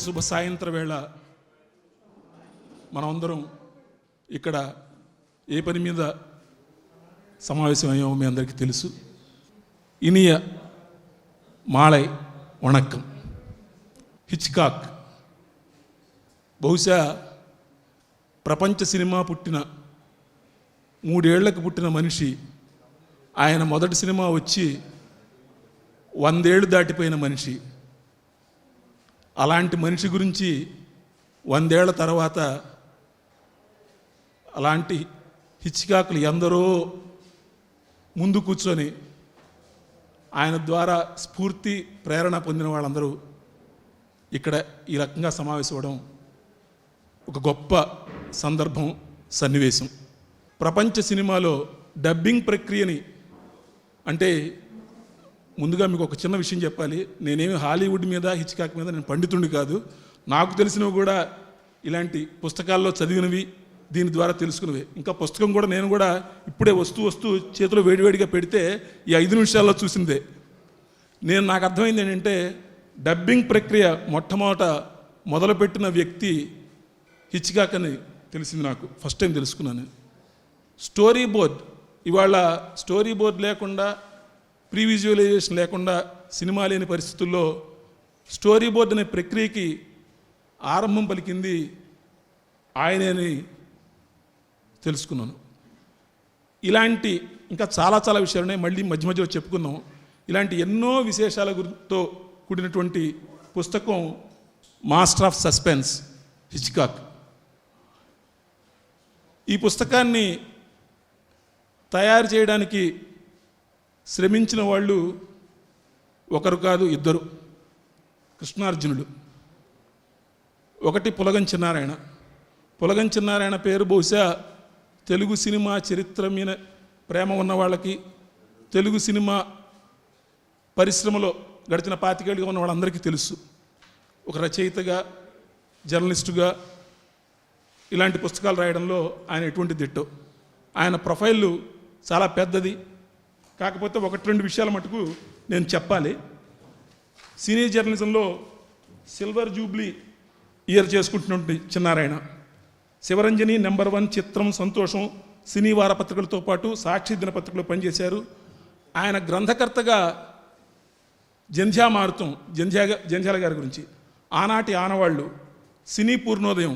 శుభ సాయంత్ర వేళ మనమందరం ఇక్కడ ఏ పని మీద సమావేశమయ్యామో మీ అందరికీ తెలుసు. ఇనియ మాళై వణక్కం. హిచ్కాక్ బహుశా ప్రపంచ సినిమా పుట్టిన 3 ఏళ్లకు పుట్టిన మనిషి. ఆయన మొదటి సినిమా వచ్చి 100 ఏళ్ళు దాటిపోయిన మనిషి. అలాంటి మనిషి గురించి 100 ఏళ్ల తర్వాత అలాంటి హిచ్కాకులు ఎందరో ముందు కూర్చొని ఆయన ద్వారా స్ఫూర్తి ప్రేరణ పొందిన వాళ్ళందరూ ఇక్కడ ఈ రకంగా సమావేశమవడం ఒక గొప్ప సందర్భం, సన్నివేశం. ప్రపంచ సినిమాలో డబ్బింగ్ ప్రక్రియని, అంటే ముందుగా మీకు ఒక చిన్న విషయం చెప్పాలి. నేనేమి హాలీవుడ్ మీద హిచ్కాక్ మీద నేను పండితుడిని కాదు. నాకు తెలిసినవి కూడా ఇలాంటి పుస్తకాల్లో చదివినవి, దీని ద్వారా తెలుసుకున్నవి. ఇంకా పుస్తకం కూడా నేను కూడా ఇప్పుడే వస్తూ చేతిలో వేడివేడిగా పెడితే ఈ 5 నిమిషాల్లో చూసిందే. నాకు అర్థమైంది ఏంటంటే, డబ్బింగ్ ప్రక్రియ మొట్టమొదట మొదలుపెట్టిన వ్యక్తి హిచ్కాక్ అని తెలిసింది. నాకు ఫస్ట్ టైం తెలుసుకున్నాను. స్టోరీ బోర్డ్, ఇవాళ స్టోరీ బోర్డ్ లేకుండా, ప్రీ విజువలైజేషన్ లేకుండా సినిమా లేని పరిస్థితుల్లో స్టోరీ బోర్డ్ అనే ప్రక్రియకి ఆరంభం పలికింది ఆయనే అని తెలుసుకున్నాను. ఇలాంటి ఇంకా చాలా విషయాలున్నాయి, మళ్ళీ మధ్య మధ్యలో చెప్పుకుందాం. ఇలాంటి ఎన్నో విశేషాల గురితో కూడినటువంటి పుస్తకం మాస్టర్ ఆఫ్ సస్పెన్స్, హిచ్కాక్. ఈ పుస్తకాన్ని తయారు చేయడానికి శ్రమించిన వాళ్ళు ఒకరు కాదు, 2 కృష్ణార్జునులు. ఒకటి పులగం చిన్నారాయణ. పులగం చిన్నారాయణ పేరు బహుశా తెలుగు సినిమా చరిత్ర మీద ప్రేమ ఉన్న వాళ్ళకి, తెలుగు సినిమా పరిశ్రమలో గడిచిన 25 ఏళ్ళుగా ఉన్న వాళ్ళందరికీ తెలుసు. ఒక రచయితగా, జర్నలిస్టుగా ఇలాంటి పుస్తకాలు రాయడంలో ఆయన ఎటువంటి దిట్టో. ఆయన ప్రొఫైల్ చాలా పెద్దది. కాకపోతే 1-2 విషయాల మటుకు నేను చెప్పాలి. సినీ జర్నలిజంలో సిల్వర్ జూబ్లీ ఇయర్ చేసుకుంటున్నటువంటి చిన్నారాయణ. శివరంజని, నెంబర్ 1, చిత్రం, సంతోషం సినీ వారపత్రికలతో పాటు సాక్షి దినపత్రికలో పనిచేశారు. ఆయన గ్రంథకర్తగా జంధ్యామారుతం, జంధ్యాల గారి గురించి, ఆనాటి ఆనవాళ్ళు, సినీ పూర్ణోదయం,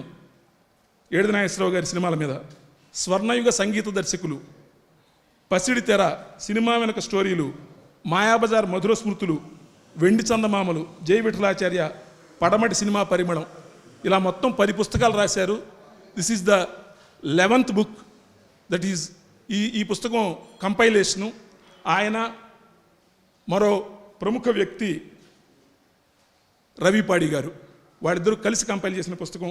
ఏడిది నాగేశ్వరరావు గారి సినిమాల మీద, స్వర్ణయుగ సంగీత దర్శకులు, పసిడి తెర, సినిమా వెనక స్టోరీలు, మాయాబజార్ మధుర స్మృతులు, వెండి చందమామలు, జై విఠలాచార్య, పడమటి సినిమా పరిమళం, ఇలా మొత్తం 10 పుస్తకాలు రాశారు. This is the 11th book. That is ఈ పుస్తకం కంపైలేషను. ఆయన మరో ప్రముఖ వ్యక్తి రవిపాడి గారు, వాళ్ళిద్దరూ కలిసి కంపైల్ చేసిన పుస్తకం.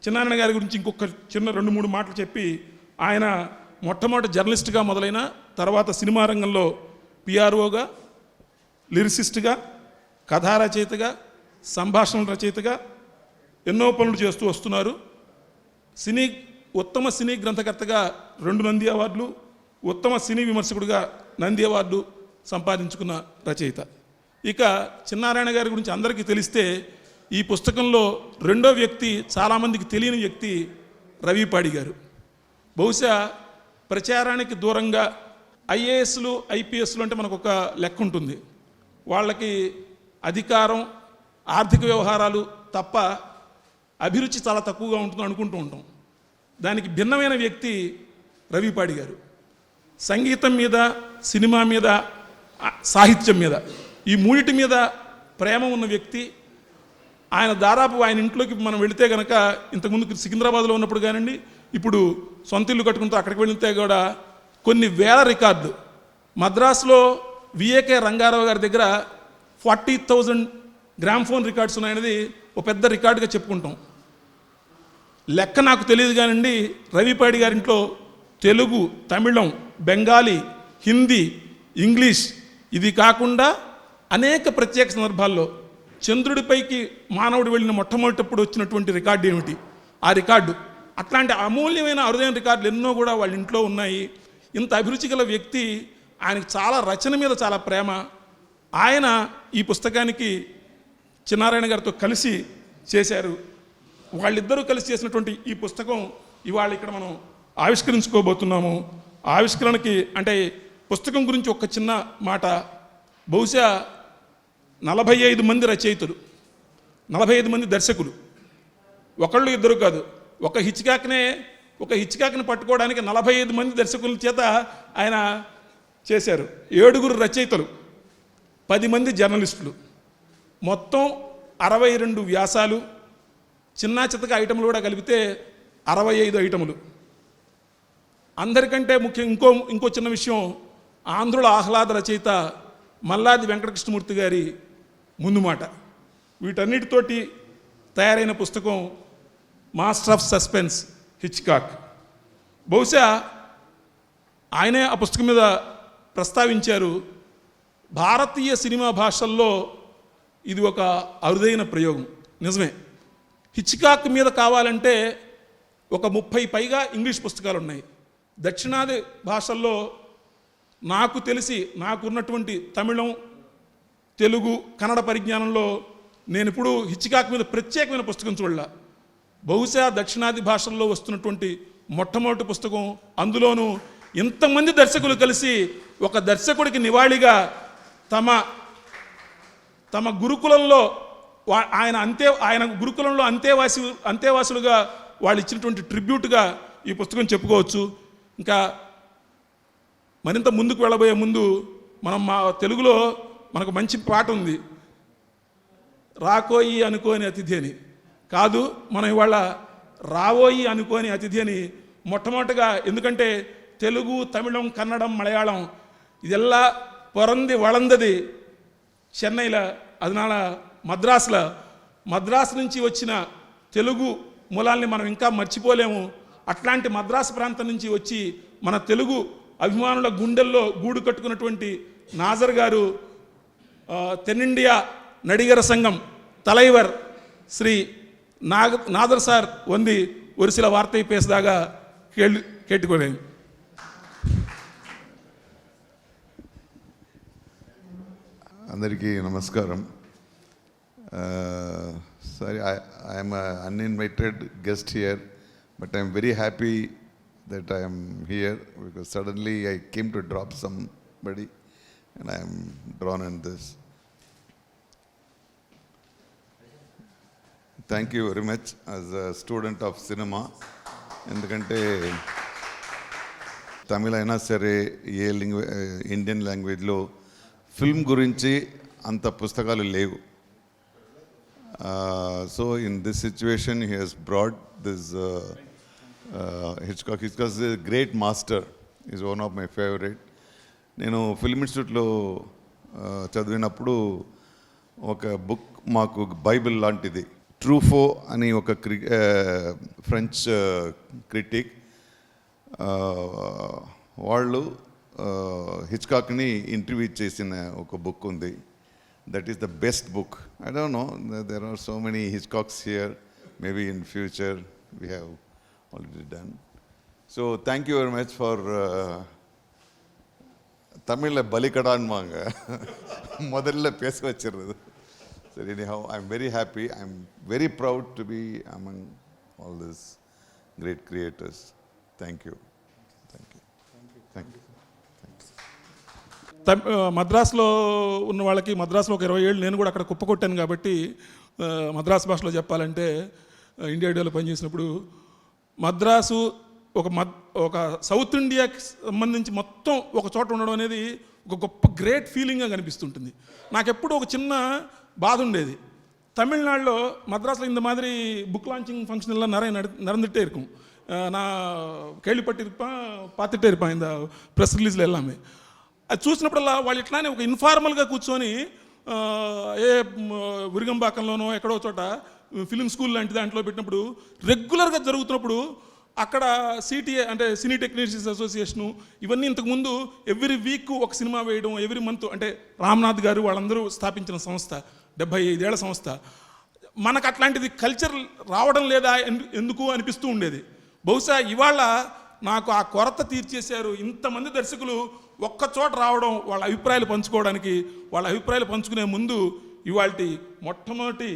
చిన్నారాయణ గారి గురించి ఇంకొక చిన్న 2-3 మాటలు చెప్పి, ఆయన మొట్టమొదటి జర్నలిస్ట్గా మొదలైన తర్వాత సినిమా రంగంలో పిఆర్ఓగా, లిరిసిస్ట్గా, కథా రచయితగా, సంభాషణ రచయితగా ఎన్నో పనులు చేస్తూ వస్తున్నారు. ఉత్తమ సినీ గ్రంథకర్తగా 2 నంది అవార్డులు, ఉత్తమ సినీ విమర్శకుడిగా నంది అవార్డు సంపాదించుకున్న రచయిత. ఇక చిన్నారాయణ గారి గురించి అందరికీ తెలిస్తే, ఈ పుస్తకంలో 2వ వ్యక్తి, చాలామందికి తెలియని వ్యక్తి రవిపాడి గారు. బహుశా ప్రచారానికి దూరంగా ఐఏఎస్లు, ఐపీఎస్లు అంటే మనకు ఒక లెక్క ఉంటుంది. వాళ్ళకి అధికారం, ఆర్థిక వ్యవహారాలు తప్ప అభిరుచి చాలా తక్కువగా ఉంటుందని అనుకుంటూ ఉంటాం. దానికి భిన్నమైన వ్యక్తి రవిపాడి గారు. సంగీతం మీద, సినిమా మీద, సాహిత్యం మీద, ఈ 3 మీద ప్రేమ ఉన్న వ్యక్తి. ఆయన దాదాపు ఆయన ఇంట్లోకి మనం వెళితే కనుక, ఇంతకుముందు సికింద్రాబాద్లో ఉన్నప్పుడు కానివ్వండి, ఇప్పుడు సొంత ఇల్లు కట్టుకుంటూ అక్కడికి వెళితే కూడా కొన్ని వేల రికార్డు. మద్రాసులో విఏకే రంగారావు గారి దగ్గర 40,000 గ్రామ్ఫోన్ రికార్డ్స్ ఉన్నాయనేది ఒక పెద్ద రికార్డుగా చెప్పుకుంటాం. లెక్క నాకు తెలియదు కానివ్వండి, రవిపాడి గారింట్లో తెలుగు, తమిళం, బెంగాలీ, హిందీ, ఇంగ్లీష్, ఇది కాకుండా అనేక ప్రత్యేక సందర్భాల్లో చంద్రుడిపైకి మానవుడు వెళ్ళిన మొట్టమొదటిప్పుడు వచ్చినటువంటి రికార్డు ఏమిటి, ఆ రికార్డు, అట్లాంటి అమూల్యమైన అరుదైన రికార్డులు ఎన్నో కూడా వాళ్ళ ఇంట్లో ఉన్నాయి. ఇంత అభిరుచి గల వ్యక్తి, ఆయనకి చాలా రచన మీద చాలా ప్రేమ. ఆయన ఈ పుస్తకానికి చిన్నారాయణ గారితో కలిసి చేశారు. వాళ్ళిద్దరూ కలిసి చేసినటువంటి ఈ పుస్తకం ఇవాళ ఇక్కడ మనం ఆవిష్కరించుకోబోతున్నాము. ఆవిష్కరణకి అంటే పుస్తకం గురించి ఒక చిన్న మాట. బహుశా 45 మంది రచయితలు, 45 మంది దర్శకులు, ఒకళ్ళు ఇద్దరు కాదు, ఒక హిచ్కాక్ని పట్టుకోవడానికి 45 మంది దర్శకుల చేత ఆయన చేశారు. 7 రచయితలు, 10 మంది జర్నలిస్టులు, మొత్తం 62 వ్యాసాలు, చిన్న చితక ఐటములు కూడా కలిపితే 65 ఐటములు. అందరికంటే ముఖ్యం ఇంకో చిన్న విషయం, ఆంధ్రుల ఆహ్లాద రచయిత మల్లాది వెంకటకృష్ణమూర్తి గారి ముందు మాట. వీటన్నిటితోటి తయారైన పుస్తకం మాస్టర్ ఆఫ్ సస్పెన్స్ హిచ్కాక్. బహుశా ఆయనే ఆ పుస్తకం మీద ప్రస్తావించారు, భారతీయ సినిమా భాషల్లో ఇది ఒక అరుదైన ప్రయోగం. నిజమే, హిచ్కాక్ మీద కావాలంటే ఒక 30 పైగా ఇంగ్లీష్ పుస్తకాలు ఉన్నాయి. దక్షిణాది భాషల్లో నాకు తెలిసి నాకున్నటువంటి తమిళం, తెలుగు, కన్నడ పరిజ్ఞానంలో నేను ఇప్పుడు హిచ్కాక్ మీద ప్రత్యేకమైన పుస్తకం చూడలే. బహుశా దక్షిణాది భాషల్లో వస్తున్నటువంటి మొట్టమొదటి పుస్తకం. అందులోనూ ఇంతమంది దర్శకులు కలిసి ఒక దర్శకుడికి నివాళిగా తమ గురుకులంలో ఆయన గురుకులంలో అంతేవాసులుగా వాళ్ళు ఇచ్చినటువంటి ట్రిబ్యూట్గా ఈ పుస్తకం చెప్పుకోవచ్చు. ఇంకా మరింత ముందుకు వెళ్ళబోయే ముందు మనం మా తెలుగులో మనకు మంచి పాట ఉంది, రాకోయి అనుకోని అతిథి అని. కాదు, మనం ఇవాళ రావోయి అనుకోని అతిథి అని మొట్టమొదటిగా, ఎందుకంటే తెలుగు, తమిళం, కన్నడం, మలయాళం ఇదెల్లా పొరంది వళందది చెన్నైలో, అదనాల మద్రాసు నుంచి వచ్చిన తెలుగు మూలాల్ని మనం ఇంకా మర్చిపోలేము. అట్లాంటి మద్రాసు ప్రాంతం నుంచి వచ్చి మన తెలుగు అభిమానుల గుండెల్లో గూడు కట్టుకున్నటువంటి నాజర్ గారు, తెన్నిండియా నడిగర సంఘం தலைவர் శ్రీ నాదర్ సార్ వంది ஒரு சில வார்த்தை பேசுதாக கேட்டுக்கொள்கிறேன். అందరికీ నమస్కారం. Sorry, I am an uninvited guest here, but I am very happy that I am here because suddenly I came to drop somebody and I am drawn in this. Thank you very much as a student of cinema. ఎందుకంటే తమిళ అయినా సరే ఏ Indian లాంగ్వేజ్లో film గురించి అంత పుస్తకాలు లేవు. So in this situation he has brought this Hitchcock. Hitchcock is a great master, is one of my favourite. నేను film ఇన్స్టిట్యూట్లో చదివినప్పుడు ఒక బుక్ మాకు బైబిల్ లాంటిది, ట్రూఫో అని ఒక ఫ్రెంచ్ క్రిటిక్, వాళ్ళు హిచ్కాక్ని ఇంటర్వ్యూ చేసిన ఒక బుక్ ఉంది. That is the best book. I don't know, there are so many Hitchcocks here, maybe in future we have already done. So thank you very much for தமிழில் பலிக்கடான்வாங்க, முதல்ல பேச வச்சிருந்தது. So anyhow, I'm very happy. I'm very proud to be among all these great creators. Thank you. Thank you. Thank you. మద్రాసులో ఉన్న వాళ్ళకి, మద్రాసులో ఒక 20 ఏళ్ళు నేను కూడా అక్కడ కుప్పకొట్టాను కాబట్టి మద్రాసు భాషలో చెప్పాలంటే, ఇండియా ఐడియాలో పనిచేసినప్పుడు మద్రాసు ఒక సౌత్ ఇండియాకి సంబంధించి మొత్తం ఒక చోట ఉండడం అనేది ఒక గొప్ప గ్రేట్ ఫీలింగ్గా కనిపిస్తుంటుంది. నాకెప్పుడు ఒక చిన్న బాధ ఉండేది, தமிழ்நாடுలో మద్రాసులో இந்த மாதிரி புக் லான்ச்சிங் ஃபங்க்ஷன் எல்லாம் நிறைய நடந்துகிட்டே இருக்கும். நான் கேள்விப்பட்டிருப்பேன், பார்த்துட்டே இருப்பேன் இந்த ப்ரெஸ் ரிலீஸில் எல்லாமே. అది చూసినప్పుడల్లా వాళ్ళు ఇట్లానే ఒక ఇన్ఫార్మల్గా కూర్చొని విరుగంబాకంలోనో ఎక్కడో చోట ఫిలిం స్కూల్ లాంటి దాంట్లో పెట్టినప్పుడు, రెగ్యులర్గా జరుగుతున్నప్పుడు అక్కడ సిటీఏ అంటే సినీ టెక్నీషియన్స్ అసోసియేషను ఇవన్నీ ఇంతకుముందు ఎవ్రీ వీక్ ఒక సినిమా వేయడం, ఎవ్రీ మంత్, అంటే రామ్నాథ్ గారు వాళ్ళందరూ స్థాపించిన సంస్థ, 75 ఏళ్ల సంస్థ. మనకు అట్లాంటిది కల్చర్ రావడం లేదా ఎందుకు అనిపిస్తూ ఉండేది. బహుశా ఇవాళ నాకు ఆ కొరత తీర్చేశారు. ఇంతమంది దర్శకులు ఒక్కచోట రావడం, వాళ్ళ అభిప్రాయాలు పంచుకోవడానికి. వాళ్ళ అభిప్రాయాలు పంచుకునే ముందు ఇవాళ మొట్టమొదటి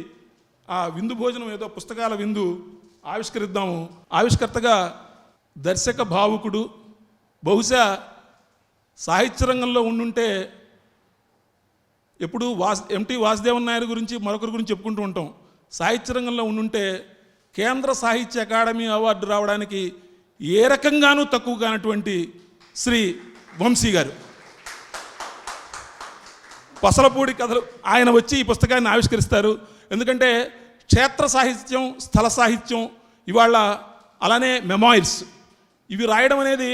ఆ విందు భోజనం ఏదో పుస్తకాల విందు ఆవిష్కరిద్దాము. ఆవిష్కర్తగా దర్శక భావుకుడు, బహుశా సాహిత్య రంగంలో ఉండుంటే ఎప్పుడు ఎంటి వాసుదేవన్ నాయుడు గురించి మరొకరి గురించి చెప్పుకుంటూ ఉంటాం. సాహిత్య రంగంలో ఉండుంటే కేంద్ర సాహిత్య అకాడమీ అవార్డు రావడానికి ఏ రకంగానూ తక్కువ కానటువంటి శ్రీ వంశీ గారు. పసలపూడి కథలు ఆయన వచ్చి ఈ పుస్తకాన్ని ఆవిష్కరిస్తారు. ఎందుకంటే క్షేత్ర సాహిత్యం, స్థల సాహిత్యం, ఇవాళ అలానే మెమాయిర్స్, ఇవి రాయడం అనేది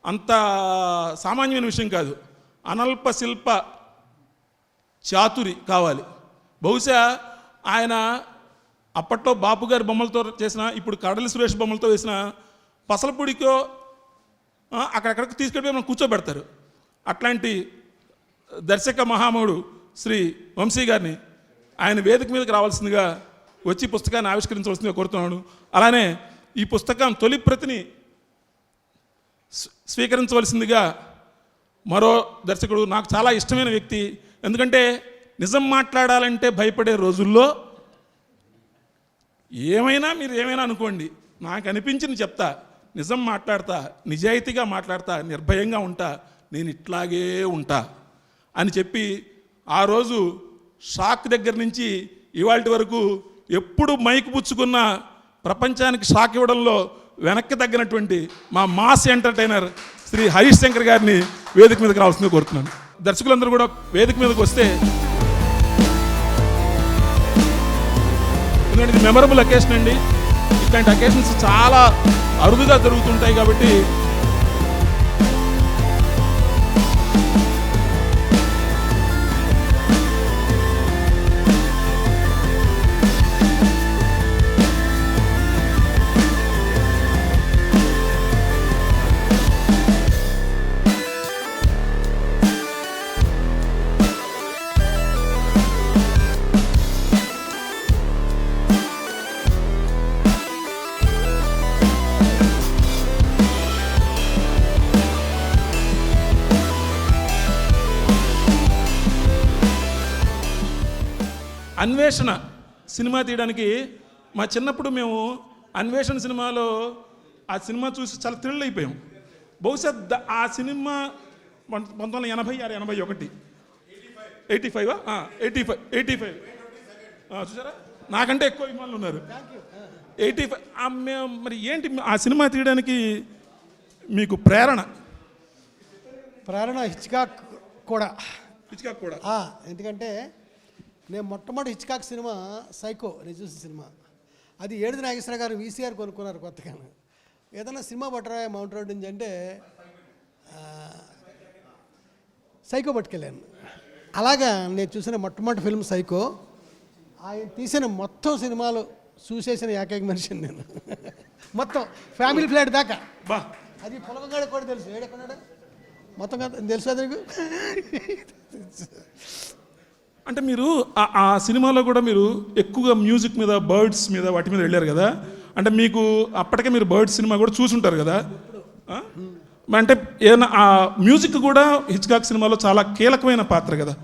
అంత సామాన్యమైన విషయం కాదు. అనల్ప శిల్ప చాతురి కావాలి. బహుశా ఆయన అప్పట్లో బాపు గారి బొమ్మలతో చేసిన, ఇప్పుడు కడలి సురేష్ బొమ్మలతో వేసిన పసలపూడికో అక్కడక్కడికి తీసుకెళ్ళి మనం కూర్చోబెడతారు. అట్లాంటి దర్శక మహామహుడు శ్రీ వంశీ గారిని ఆయన వేదిక మీదకి రావాల్సిందిగా వచ్చి పుస్తకాన్ని ఆవిష్కరించవలసిందిగా కోరుతున్నాను. అలానే ఈ పుస్తకం తొలి ప్రతిని స్వీకరించవలసిందిగా మరో దర్శకుడు, నాకు చాలా ఇష్టమైన వ్యక్తి. ఎందుకంటే నిజం మాట్లాడాలంటే భయపడే రోజుల్లో మీరు ఏమైనా అనుకోండి, నాకు అనిపించింది చెప్తా, నిజం మాట్లాడతా, నిజాయితీగా మాట్లాడతా, నిర్భయంగా ఉంటా, నేను ఇట్లాగే ఉంటా అని చెప్పి ఆ రోజు షాక్ దగ్గర నుంచి ఇవాళ వరకు ఎప్పుడు మైకు పుచ్చుకున్న ప్రపంచానికి షాక్ ఇవ్వడంలో వెనక్కి తగ్గినటువంటి మా మాస్ ఎంటర్టైనర్ శ్రీ హరీష్ శంకర్ గారిని వేదిక మీదకి రావాల్సిందిగా కోరుతున్నాను. దర్శకులందరూ కూడా వేదిక మీదకి వస్తే, ఎందుకంటే ఇది మెమరబుల్ అకేషన్ అండి. ఇట్లాంటి అకేషన్స్ చాలా అరుదుగా జరుగుతుంటాయి కాబట్టి అన్వేషణ సినిమా తీయడానికి మా చిన్నప్పుడు మేము అన్వేషణ సినిమాలో ఆ సినిమా చూసి చాలా థ్రిల్ అయిపోయాం. బహుశా ఆ సినిమా 1980, 81, 85 చూసారా, నాకంటే ఎక్కువ అభిమానులు ఉన్నారు. 85 మరి ఏంటి ఆ సినిమా తీయడానికి మీకు ప్రేరణ? హిచ్కాక్ కూడా. ఎందుకంటే నేను మొట్టమొదటి హిచ్కాక్ సినిమా సైకో, నేను చూసిన సినిమా అది. ఏడుది నాగేశ్వర గారు వీసీఆర్ కొనుక్కున్నారు కొత్తగా. ఏదైనా సినిమా పట్టరా మౌంట్ రోడ్ నుంచి అంటే సైకో పట్టుకెళ్ళాను. అలాగా నేను చూసిన మొట్టమొదటి ఫిల్మ్ సైకో. ఆయన తీసిన మొత్తం సినిమాలు చూసేసిన ఏకైక మనిషిని నేను. మొత్తం ఫ్యామిలీ ఫ్లాట్ దాకా. అది పొలగాడు కూడా తెలుసు, ఏడెక్కడాడు మొత్తం తెలుసు అది నీకు. అంటే మీరు ఆ సినిమాలో కూడా మీరు ఎక్కువగా మ్యూజిక్ మీద, బర్డ్స్ మీద, వాటి మీద వెళ్ళారు కదా. అంటే మీకు అప్పటికే మీరు బర్డ్స్ సినిమా కూడా చూసుంటారు కదా. అంటే ఏదైనా ఆ మ్యూజిక్ కూడా హిచ్కాక్ సినిమాలో చాలా కీలకమైన పాత్ర కదా.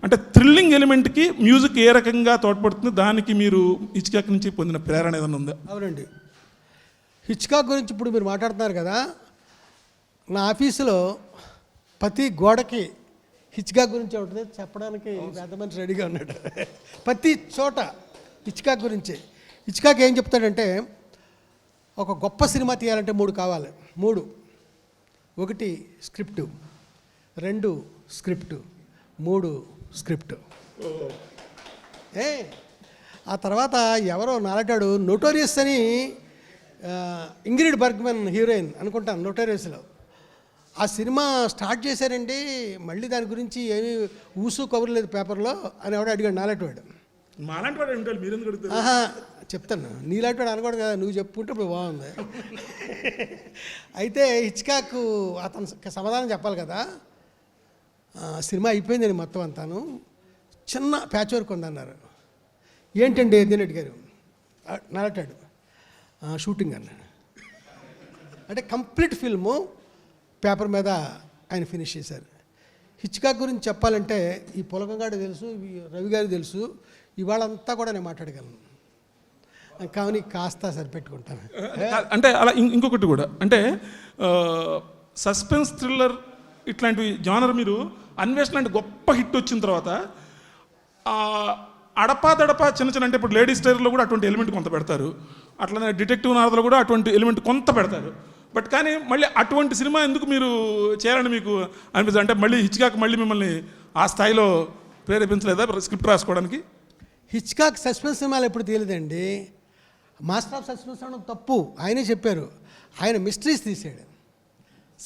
అంటే థ్రిల్లింగ్ ఎలిమెంట్కి మ్యూజిక్ ఏ రకంగా తోడ్పడుతుంది, దానికి మీరు హిచ్కాక్ నుంచి పొందిన ప్రేరణ ఏదైనా ఉందా? అవునండి, హిచ్కాక్ గురించి ఇప్పుడు మీరు మాట్లాడుతున్నారు కదా. నా ఆఫీసులో ప్రతి గోడకి హిచ్కాక్ గురించి ఉంటుంది చెప్పడానికి పెద్ద మనిషి రెడీగా ఉన్నాడు. ప్రతి చోట హిచ్కాక్ గురించి. హిచ్కాక్ ఏం చెప్తాడంటే, ఒక గొప్ప సినిమా తీయాలంటే 3 కావాలి. 3: 1 స్క్రిప్టు, 2 స్క్రిప్టు, 3 స్క్రిప్టు. ఆ తర్వాత ఎవరో నాలటాడు నోటోరియస్ అని, ఇంగ్రిడ్ బర్గ్మన్ హీరోయిన్ అనుకుంటాను నోటోరియస్లో. ఆ సినిమా స్టార్ట్ చేశారండి, మళ్ళీ దాని గురించి ఏమీ ఊసు కబురు లేదు పేపర్లో అని ఎవడో అడిగాడు నాలాంటివాడు. చెప్తాను, నీలాంటివాడు అనకూడదు కదా, నువ్వు చెప్పుకుంటే ఇప్పుడు బాగుంది. అయితే హిచ్కాక్ అతను సమాధానం చెప్పాలి కదా. సినిమా అయిపోయిందని మొత్తం అంతాను, చిన్న ప్యాచ్ వర్క్ ఉందన్నారు. ఏంటండి ఏదని అడిగారు. నాలాంటాడు షూటింగ్ అన్నాడు. అంటే కంప్లీట్ ఫిల్ము పేపర్ మీద ఆయన ఫినిష్ చేశారు. హిచ్కాక్ గురించి చెప్పాలంటే ఈ పొలగంగాడు తెలుసు, రవి గారు తెలుసు, ఇవాళంతా కూడా నేను మాట్లాడగలను. కానీ కాస్త సరిపెట్టుకుంటాను. అంటే అలా ఇంకొకటి కూడా అంటే సస్పెన్స్ థ్రిల్లర్ ఇట్లాంటివి జానర్ మీరు అన్వేషణ లాంటి గొప్ప హిట్ వచ్చిన తర్వాత అడపా చిన్న చిన్న అంటే ఇప్పుడు లేడీస్ టైర్లో కూడా అటువంటి ఎలిమెంట్ కొంత పెడతారు, అట్లనే డిటెక్టివ్ నారదలో కూడా అటువంటి ఎలిమెంట్ కొంత పెడతారు. బట్ కానీ మళ్ళీ అటువంటి సినిమా ఎందుకు మీరు చేయాలని మీకు అనిపిస్తుంది? అంటే మళ్ళీ హిచ్కాక్ మళ్ళీ మిమ్మల్ని ఆ స్థాయిలో ప్రేరేపించలేదా స్క్రిప్ట్ రాసుకోవడానికి? హిచ్కాక్ సస్పెన్స్ సినిమాలు ఎప్పుడు తీయలేదండి. మాస్టర్ ఆఫ్ సస్పెన్స్ అనడం తప్పు, ఆయనే చెప్పారు. ఆయన మిస్టరీస్ తీసాడు.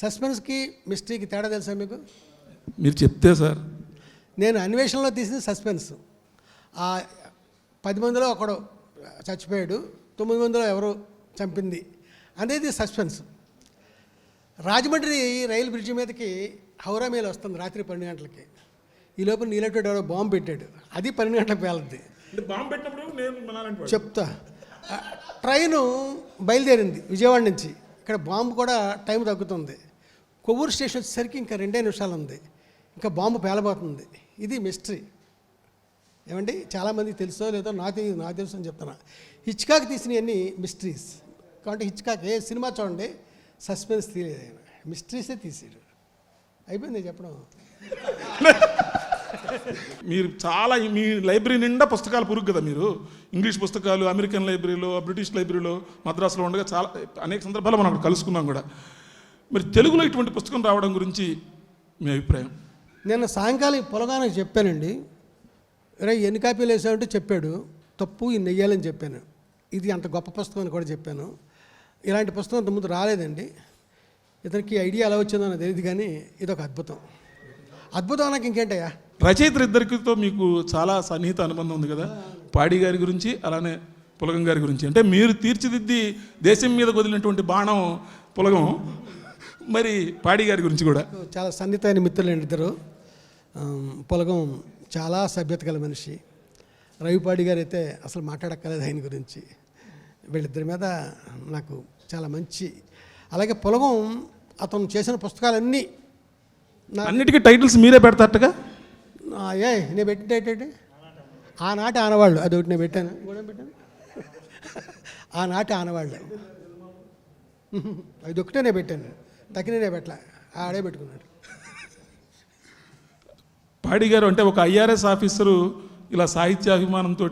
సస్పెన్స్కి మిస్టరీకి తేడా తెలుసా మీకు? మీరు చెప్తే సార్. నేను అన్వేషణలో తీసింది సస్పెన్స్. ఆ 10 మందిలో ఒకడు చచ్చిపోయాడు, 9 మందిలో ఎవరు చంపింది అనేది సస్పెన్స్. రాజమండ్రి రైలు బ్రిడ్జి మీదకి హౌరా మేలు వస్తుంది రాత్రి 12 గంటలకి. ఈ లోపల నీలటోడు ఎవరో బాంబు పెట్టాడు, అది 12 గంటలకు పేలుద్ది. బాంబు పెట్టినప్పుడు నేను చెప్తా. ట్రైను బయలుదేరింది విజయవాడ నుంచి. ఇక్కడ బాంబు కూడా టైం తగ్గుతుంది. కొవ్వూరు స్టేషన్ వచ్చేసరికి ఇంకా 2 నిమిషాలు ఉంది, ఇంకా బాంబు పేలబోతుంది. ఇది మిస్టరీ. ఏమండి, చాలామందికి తెలుసో లేదో నాకు తెలుసు అని చెప్తున్నా. హిచ్కాక్ తీసినవన్నీ మిస్టరీస్. కాబట్టి హిచ్కాక్ ఏ సినిమా చూడండి సస్పెన్స్ తీయలేదు, ఆయన మిస్టరీసే తీసాడు. అయిపోయింది చెప్పడం. మీరు చాలా మీ లైబ్రరీ నిండా పుస్తకాలు పురుగు కదా. మీరు ఇంగ్లీష్ పుస్తకాలు అమెరికన్ లైబ్రరీలో, బ్రిటిష్ లైబ్రరీలో, మద్రాసులో ఉండగా చాలా అనేక సందర్భాలు మనం అక్కడ కలుసుకున్నాం కూడా. మరి తెలుగులో ఇటువంటి పుస్తకం రావడం గురించి మీ అభిప్రాయం? నేను సాయంకాలం పొలగానికి చెప్పానండి, రే ఎన్ని కాపీలు వేసామంటే చెప్పాడు, తప్పు ఇన్ని వెయ్యాలని చెప్పాను. ఇది అంత గొప్ప పుస్తకం అని కూడా చెప్పాను. ఇలాంటి పుస్తకం అంతకుముందు రాలేదండి. ఇతనికి ఐడియా ఎలా వచ్చిందో నాకు తెలియదు, కానీ ఇది ఒక అద్భుతం. అద్భుతం నాకు ఇంకేంటయ్యా. రచయితలు ఇద్దరితో మీకు చాలా సన్నిహిత అనుబంధం ఉంది కదా, పాడి గారి గురించి అలానే పులగం గారి గురించి. అంటే మీరు తీర్చిదిద్ది దేశం మీద వదిలినటువంటి బాణం పులగం, మరి పాడి గారి గురించి కూడా చాలా సన్నిహితమైన మిత్రులండి ఇద్దరు. పులగం చాలా సభ్యత గల మనిషి. రవిపాడి గారు అయితే అసలు మాట్లాడక్కర్లేదు ఆయన గురించి. వీళ్ళిద్దరి మీద నాకు చాలా మంచి. అలాగే పులగం అతను చేసిన పుస్తకాలన్నీ అన్నిటికీ టైటిల్స్ మీరే పెడతారటగా. నేను పెట్టిన ఏంటంటే ఆనాటి ఆనవాళ్ళు, అది ఒకటి నేను పెట్టాను, కూడా పెట్టాను. ఆనాటి ఆనవాళ్ళు అది ఒకటే నేను పెట్టాను, తక్కినే పెట్టలే, ఆడే పెట్టుకున్నాడు. పాడి గారు అంటే ఒక ఐఆర్ఎస్ ఆఫీసరు ఇలా సాహిత్యాభిమానంతో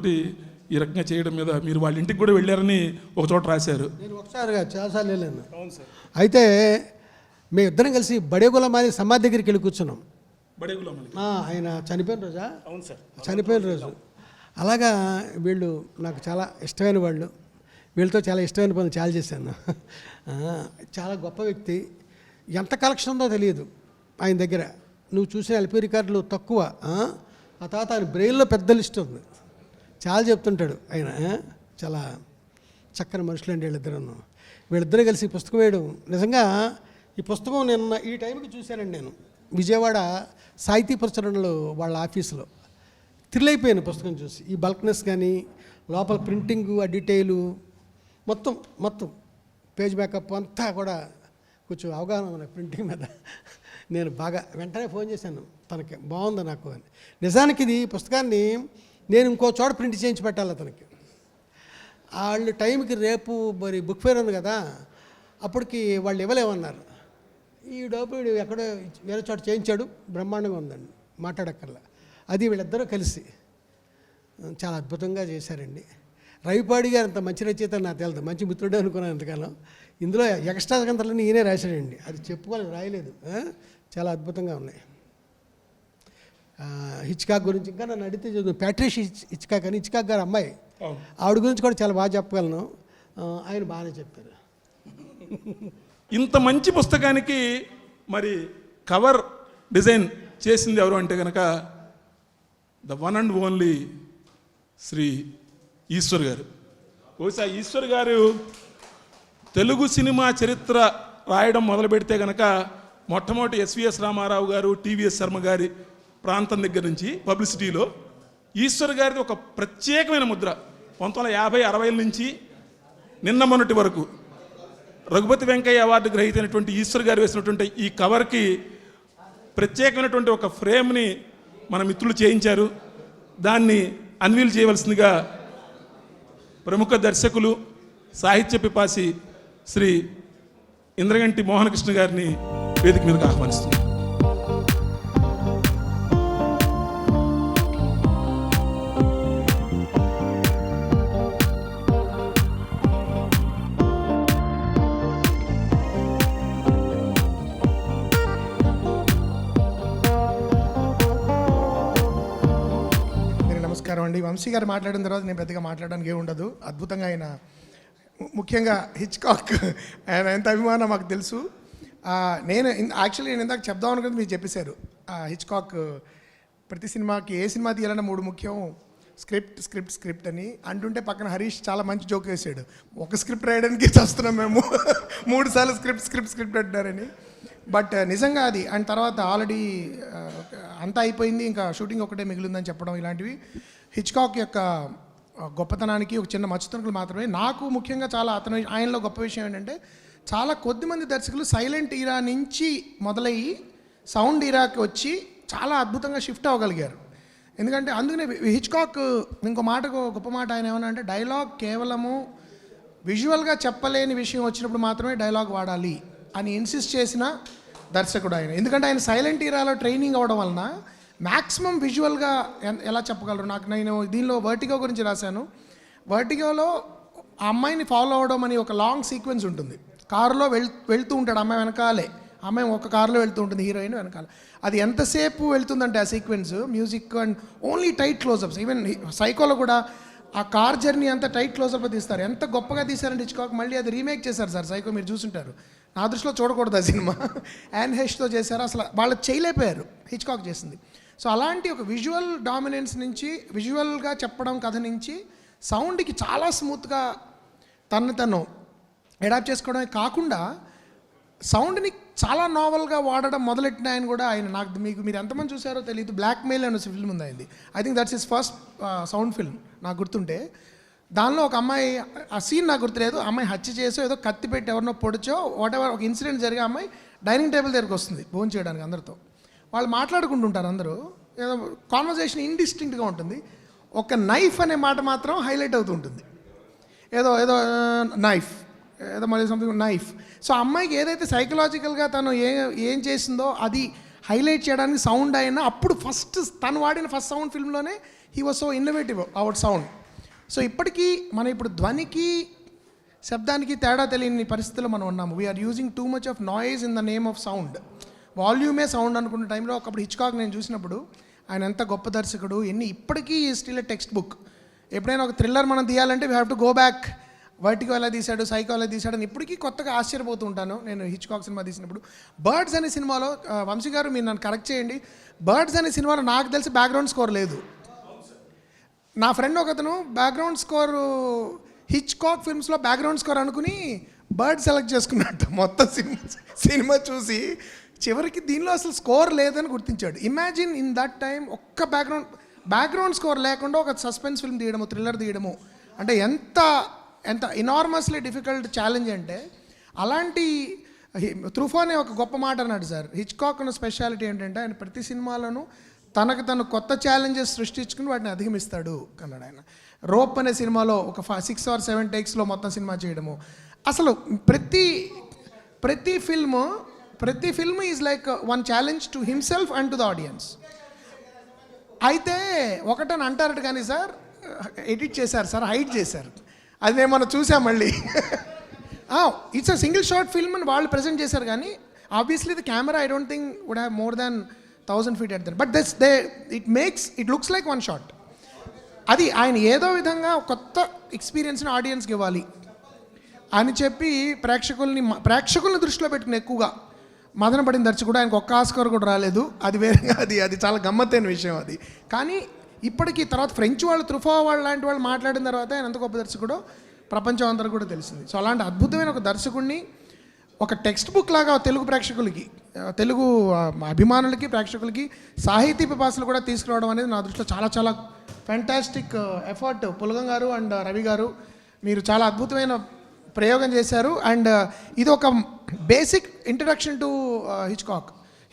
ఈ రకంగా చేయడం మీద మీరు వాళ్ళ ఇంటికి కూడా వెళ్ళారని ఒక చోట రాశారు. నేను ఒకసారిగా చాలాసార్లు వెళ్ళాను. అయితే మేము ఇద్దరం కలిసి బడేగులమాలి సమాధి దగ్గరికి వెళ్ళి కూర్చున్నాం. ఆయన చనిపోయిన రోజా? అవును సార్, చనిపోయిన రోజు. అలాగా వీళ్ళు నాకు చాలా ఇష్టమైన వాళ్ళు. వీళ్ళతో చాలా ఇష్టమైన పనులు చాలా చేశాను. చాలా గొప్ప వ్యక్తి. ఎంత కలెక్షన్ ఉందో తెలియదు ఆయన దగ్గర. నువ్వు చూసిన ఎల్పీ రికార్డులు తక్కువ. ఆ తర్వాత ఆయన బ్రెయిన్లో పెద్ద లిస్ట్ ఉంది, చాలా చెప్తుంటాడు ఆయన. చాలా చక్కని మనుషులు అండి వీళ్ళిద్దరూ కలిసి పుస్తకం వేయడం. నిజంగా ఈ పుస్తకం నిన్న ఈ టైంకి చూశానండి నేను విజయవాడ సాహితీ ప్రచురణలో వాళ్ళ ఆఫీసులో. థ్రిల్ అయిపోయాను పుస్తకం చూసి. ఈ బల్క్నెస్ కానీ లోపల ప్రింటింగు, ఆ డీటెయిలు మొత్తం పేజ్ మేకప్ అంతా కూడా కొంచెం అవగాహన ఉంది ప్రింటింగ్ మీద. నేను బాగా వెంటనే ఫోన్ చేశాను తనకి, బాగుంది నాకు అని. నిజానికి ఇది పుస్తకాన్ని నేను ఇంకో చోట ప్రింట్ చేయించి పెట్టాలి అతనికి. వాళ్ళు టైంకి రేపు మరి బుక్ ఫేర్ ఉంది కదా, అప్పటికి వాళ్ళు ఇవ్వలేమన్నారు. ఈ డబ్బు ఎక్కడో వేరే చోట చేయించాడు, బ్రహ్మాండంగా ఉందండి, మాట్లాడక్కర్లా. అది వీళ్ళిద్దరూ కలిసి చాలా అద్భుతంగా చేశారండి. రవిపాడి గారు అంత మంచి రచయిత నాకు తెలియదు, మంచి మిత్రుడే అనుకున్నాను ఎంతకాలం. ఇందులో ఎక్స్ట్రా గ్రంథాలన్నీ ఈయనే రాశాడండి, అది చెప్పుకోలేదు, రాయలేదు. చాలా అద్భుతంగా ఉన్నాయి. హిచ్కాక్ గురించి ఇంకా నన్ను అడిగితే చదువు ప్యాట్రిషియా హిచ్కాక్ అని, హిచ్కాక్ గారు అమ్మాయి, ఆవిడ గురించి కూడా చాలా బాగా చెప్పగలను. ఆయన బాగానే చెప్పారు. ఇంత మంచి పుస్తకానికి మరి కవర్ డిజైన్ చేసింది ఎవరు అంటే కనుక the one and only Shri Eshwar గారు. బహుశా ఈశ్వర్ గారు తెలుగు సినిమా చరిత్ర రాయడం మొదలు పెడితే కనుక మొట్టమొదటి ఎస్విఎస్ రామారావు గారు, టీవీఎస్ శర్మ గారి ప్రాంతం దగ్గర నుంచి పబ్లిసిటీలో ఈశ్వర్ గారిది ఒక ప్రత్యేకమైన ముద్ర. 1950-60 నుంచి నిన్న మొన్నటి వరకు రఘుపతి వెంకయ్య అవార్డు గ్రహీత అయినటువంటి ఈశ్వర్ గారు వేసినటువంటి ఈ కవర్కి ప్రత్యేకమైనటువంటి ఒక ఫ్రేమ్ని మన మిత్రులు చేయించారు. దాన్ని అన్వీల్ చేయవలసిందిగా ప్రముఖ దర్శకులు సాహిత్య పిపాసి శ్రీ ఇంద్రగంటి మోహనకృష్ణ గారిని వేదిక మీదకి ఆహ్వానిస్తున్నాను. నమస్కారం అండి. వంశీ గారు మాట్లాడిన తర్వాత నేను పెద్దగా మాట్లాడడానికి ఏమి ఉండదు. అద్భుతంగా ఆయన, ముఖ్యంగా హిచ్కాక్, ఆయన ఎంత అభిమానం మాకు తెలుసు. నేను ఇందాక చెప్దాం అనుకుంది మీరు చెప్పేశారు. హిచ్కాక్ ప్రతి సినిమాకి ఏ సినిమా తీయాలన్నా 3 ముఖ్యం: స్క్రిప్ట్ అని అంటుంటే పక్కన హరీష్ చాలా మంచి జోక్ వేసాడు. ఒక స్క్రిప్ట్ రాయడానికి చేస్తున్నాం మేము 3 సార్లు స్క్రిప్ట్ అంటారని. బట్ నిజంగా అది, అండ్ తర్వాత ఆల్రెడీ అంతా అయిపోయింది, ఇంకా షూటింగ్ ఒకటే మిగిలిందని చెప్పడం, ఇలాంటివి హిచ్కాక్ యొక్క గొప్పతనానికి ఒక చిన్న మచ్చుతునుకులు మాత్రమే. నాకు ముఖ్యంగా చాలా ఆయనలో గొప్ప విషయం ఏంటంటే, చాలా కొద్దిమంది దర్శకులు సైలెంట్ ఈరా నుంచి మొదలయ్యి సౌండ్ ఈరాకి వచ్చి చాలా అద్భుతంగా షిఫ్ట్ అవ్వగలిగారు. ఎందుకంటే అందుకనే హిచ్కాక్ ఇంకో గొప్ప మాట ఆయన ఏమన్నా అంటే, డైలాగ్ కేవలము విజువల్గా చెప్పలేని విషయం వచ్చినప్పుడు మాత్రమే డైలాగ్ వాడాలి అని ఇన్సిస్ట్ చేసిన దర్శకుడు ఆయన. ఎందుకంటే ఆయన సైలెంట్ ఈరాలో ట్రైనింగ్ అవ్వడం వలన మ్యాక్సిమం విజువల్గా ఎలా చెప్పగలరు. నేను దీనిలో వర్టిగో గురించి రాశాను. వర్టిగోలో ఆ అమ్మాయిని ఫాలో అవడం అని ఒక లాంగ్ సీక్వెన్స్ ఉంటుంది. కారులో వెళ్తూ ఉంటాడు, అమ్మాయి వెనకాలే, అమ్మాయి ఒక కారులో వెళ్తూ ఉంటుంది, హీరోయిన్ వెనకాల. అది ఎంతసేపు వెళ్తుందంటే ఆ sequence, music and only tight closeups. Even సైకోలో కూడా ఆ కార్ జర్నీ అంతా టైట్ క్లోజప్ తీస్తారు. ఎంత గొప్పగా తీశారంటే హిచ్కాక్, మళ్ళీ అది రీమేక్ చేశారు సార్. సైకో మీరు చూసుంటారు, నా దృష్టిలో చూడకూడదు ఆ సినిమా. యాన్ హెష్తో చేశారు, అసలు వాళ్ళు చేయలేకపోయారు, హిచ్కాక్ చేసింది. సో అలాంటి ఒక విజువల్ డామినెన్స్ నుంచి, విజువల్గా చెప్పడం కథ నుంచి సౌండ్కి చాలా స్మూత్గా తను అడాప్ట్ చేసుకోవడమే కాకుండా సౌండ్ని చాలా నావల్గా వాడడం మొదలెట్టిన ఆయన కూడా ఆయన. మీరు ఎంతమంది చూసారో తెలియదు, బ్లాక్ మెయిల్ అనే ఫిల్మ్ ఉంది అయింది. I think that's his first sound film నాకు గుర్తుంటే. దానిలో ఒక అమ్మాయి, ఆ సీన్ నాకు గుర్తులేదు, అమ్మాయి హత్య చేసో ఏదో కత్తి పెట్టి ఎవరినో పొడిచో వాటెవర్ ఒక ఇన్సిడెంట్ జరిగే, అమ్మాయి డైనింగ్ టేబుల్ దగ్గరికి వస్తుంది భోజనం చేయడానికి. అందరితో వాళ్ళు మాట్లాడుకుంటుంటారు, అందరూ ఏదో కాన్వర్జేషన్ ఇండిస్టింక్ట్గా ఉంటుంది. ఒక నైఫ్ అనే మాట మాత్రం హైలైట్ అవుతూ ఉంటుంది, ఏదో నైఫ్, ఏదో మళ్ళీ సంథింగ్ నైఫ్. సో అమ్మాయికి ఏదైతే సైకలాజికల్గా తను ఏం చేసిందో అది హైలైట్ చేయడానికి సౌండ్ అయినా, అప్పుడు తను వాడిన ఫస్ట్ సౌండ్ ఫిల్మ్లోనే he was so innovative out sound. So ఇప్పటికీ ఇప్పుడు ధ్వనికి శబ్దానికి తేడా తెలియని పరిస్థితుల్లో మనం ఉన్నాము. We are using too much of noise in the name of sound. వాల్యూమే సౌండ్ అనుకున్న టైంలో ఒకప్పుడు హిచ్కాక్ నేను చూసినప్పుడు ఆయన ఎంత గొప్ప దర్శకుడు, ఇప్పటికీ స్టిల్ ఎ టెక్స్ట్ బుక్. ఎప్పుడైనా ఒక థ్రిల్లర్ మనం తీయాలంటే we have to go back, vertigo ఎలా తీశాడు, సైకో ఎలా తీశాడు అని ఇప్పటికీ కొత్తగా ఆశ్చర్యపోతూ ఉంటాను నేను హిచ్కాక్ సినిమా తీసినప్పుడు. బర్డ్స్ అనే సినిమాలో, వంశీ గారు మీరు నన్ను కరెక్ట్ చేయండి, బర్డ్స్ అనే సినిమాలో నాకు తెలిసి బ్యాక్గ్రౌండ్ స్కోర్ లేదు. నా ఫ్రెండ్ ఒకతను బ్యాక్గ్రౌండ్ స్కోర్ హిచ్కాక్ ఫిల్మ్స్లో బ్యాక్గ్రౌండ్ స్కోర్ అనుకుని బర్డ్ సెలెక్ట్ చేసుకున్నట్టు మొత్తం సినిమా చూసి చివరికి దీనిలో అసలు స్కోర్ లేదని గుర్తించాడు. ఇమాజిన్ ఇన్ దట్ టైం ఒక్క బ్యాక్గ్రౌండ్ స్కోర్ లేకుండా ఒక సస్పెన్స్ ఫిల్మ్ తీయడము, థ్రిల్లర్ తీయడము అంటే ఎంత ఇనార్మస్లీ డిఫికల్ట్ ఛాలెంజ్ అంటే. అలాంటి త్రూఫో అనే ఒక గొప్ప మాట అన్నాడు సార్. హిచ్కాక్ ఉన్న స్పెషాలిటీ ఏంటంటే ఆయన ప్రతి సినిమాలోనూ తను కొత్త ఛాలెంజెస్ సృష్టించుకుని వాటిని అధిగమిస్తాడు అన్నాడు ఆయన. రోప్ అనే సినిమాలో ఒక 6 or 7 టేక్స్లో మొత్తం సినిమా చేయడము. అసలు ప్రతి film is like one challenge to himself and to the audience. అయితే ఒకటని అంటారట కానీ సార్ ఎడిట్ చేశారు సార్, హైడ్ చేశారు. అది నేను మనం చూసాం మళ్ళీ. It's a single short film అని వాళ్ళు ప్రజెంట్ చేశారు కానీ obviously the camera I don't think would have more than 1000 feet at that. But it looks like one shot. అది ఆయన ఏదో విధంగా కొత్త ఎక్స్పీరియన్స్ని ఆడియన్స్కి ఇవ్వాలి అని చెప్పి ప్రేక్షకుల్ని దృష్టిలో పెట్టుకుని ఎక్కువగా మదన పడిన దర్శకుడు. ఆయనకు ఒక్క ఆస్కార్ కూడా రాలేదు, అది వేరే, అది చాలా గమ్మత్తైన విషయం అది. కానీ ఇప్పటికీ తర్వాత ఫ్రెంచ్ వాళ్ళు, త్రుఫో వాళ్ళు లాంటి వాళ్ళు మాట్లాడిన తర్వాత ఆయన ఎంత గొప్ప దర్శకుడో ప్రపంచం అందరూ కూడా తెలిసింది. సో అలాంటి అద్భుతమైన ఒక దర్శకుడిని ఒక టెక్స్ట్ బుక్ లాగా తెలుగు ప్రేక్షకులకి, తెలుగు అభిమానులకి, ప్రేక్షకులకి, సాహితీ పిపాసులు కూడా తీసుకురావడం అనేది నా దృష్టిలో చాలా చాలా ఫ్యాంటాస్టిక్ ఎఫర్ట్. పులగం గారు అండ్ రవి గారు మీరు చాలా అద్భుతమైన ప్రయోగం చేశారు. అండ్ ఇది ఒక బేసిక్ ఇంట్రడక్షన్ టు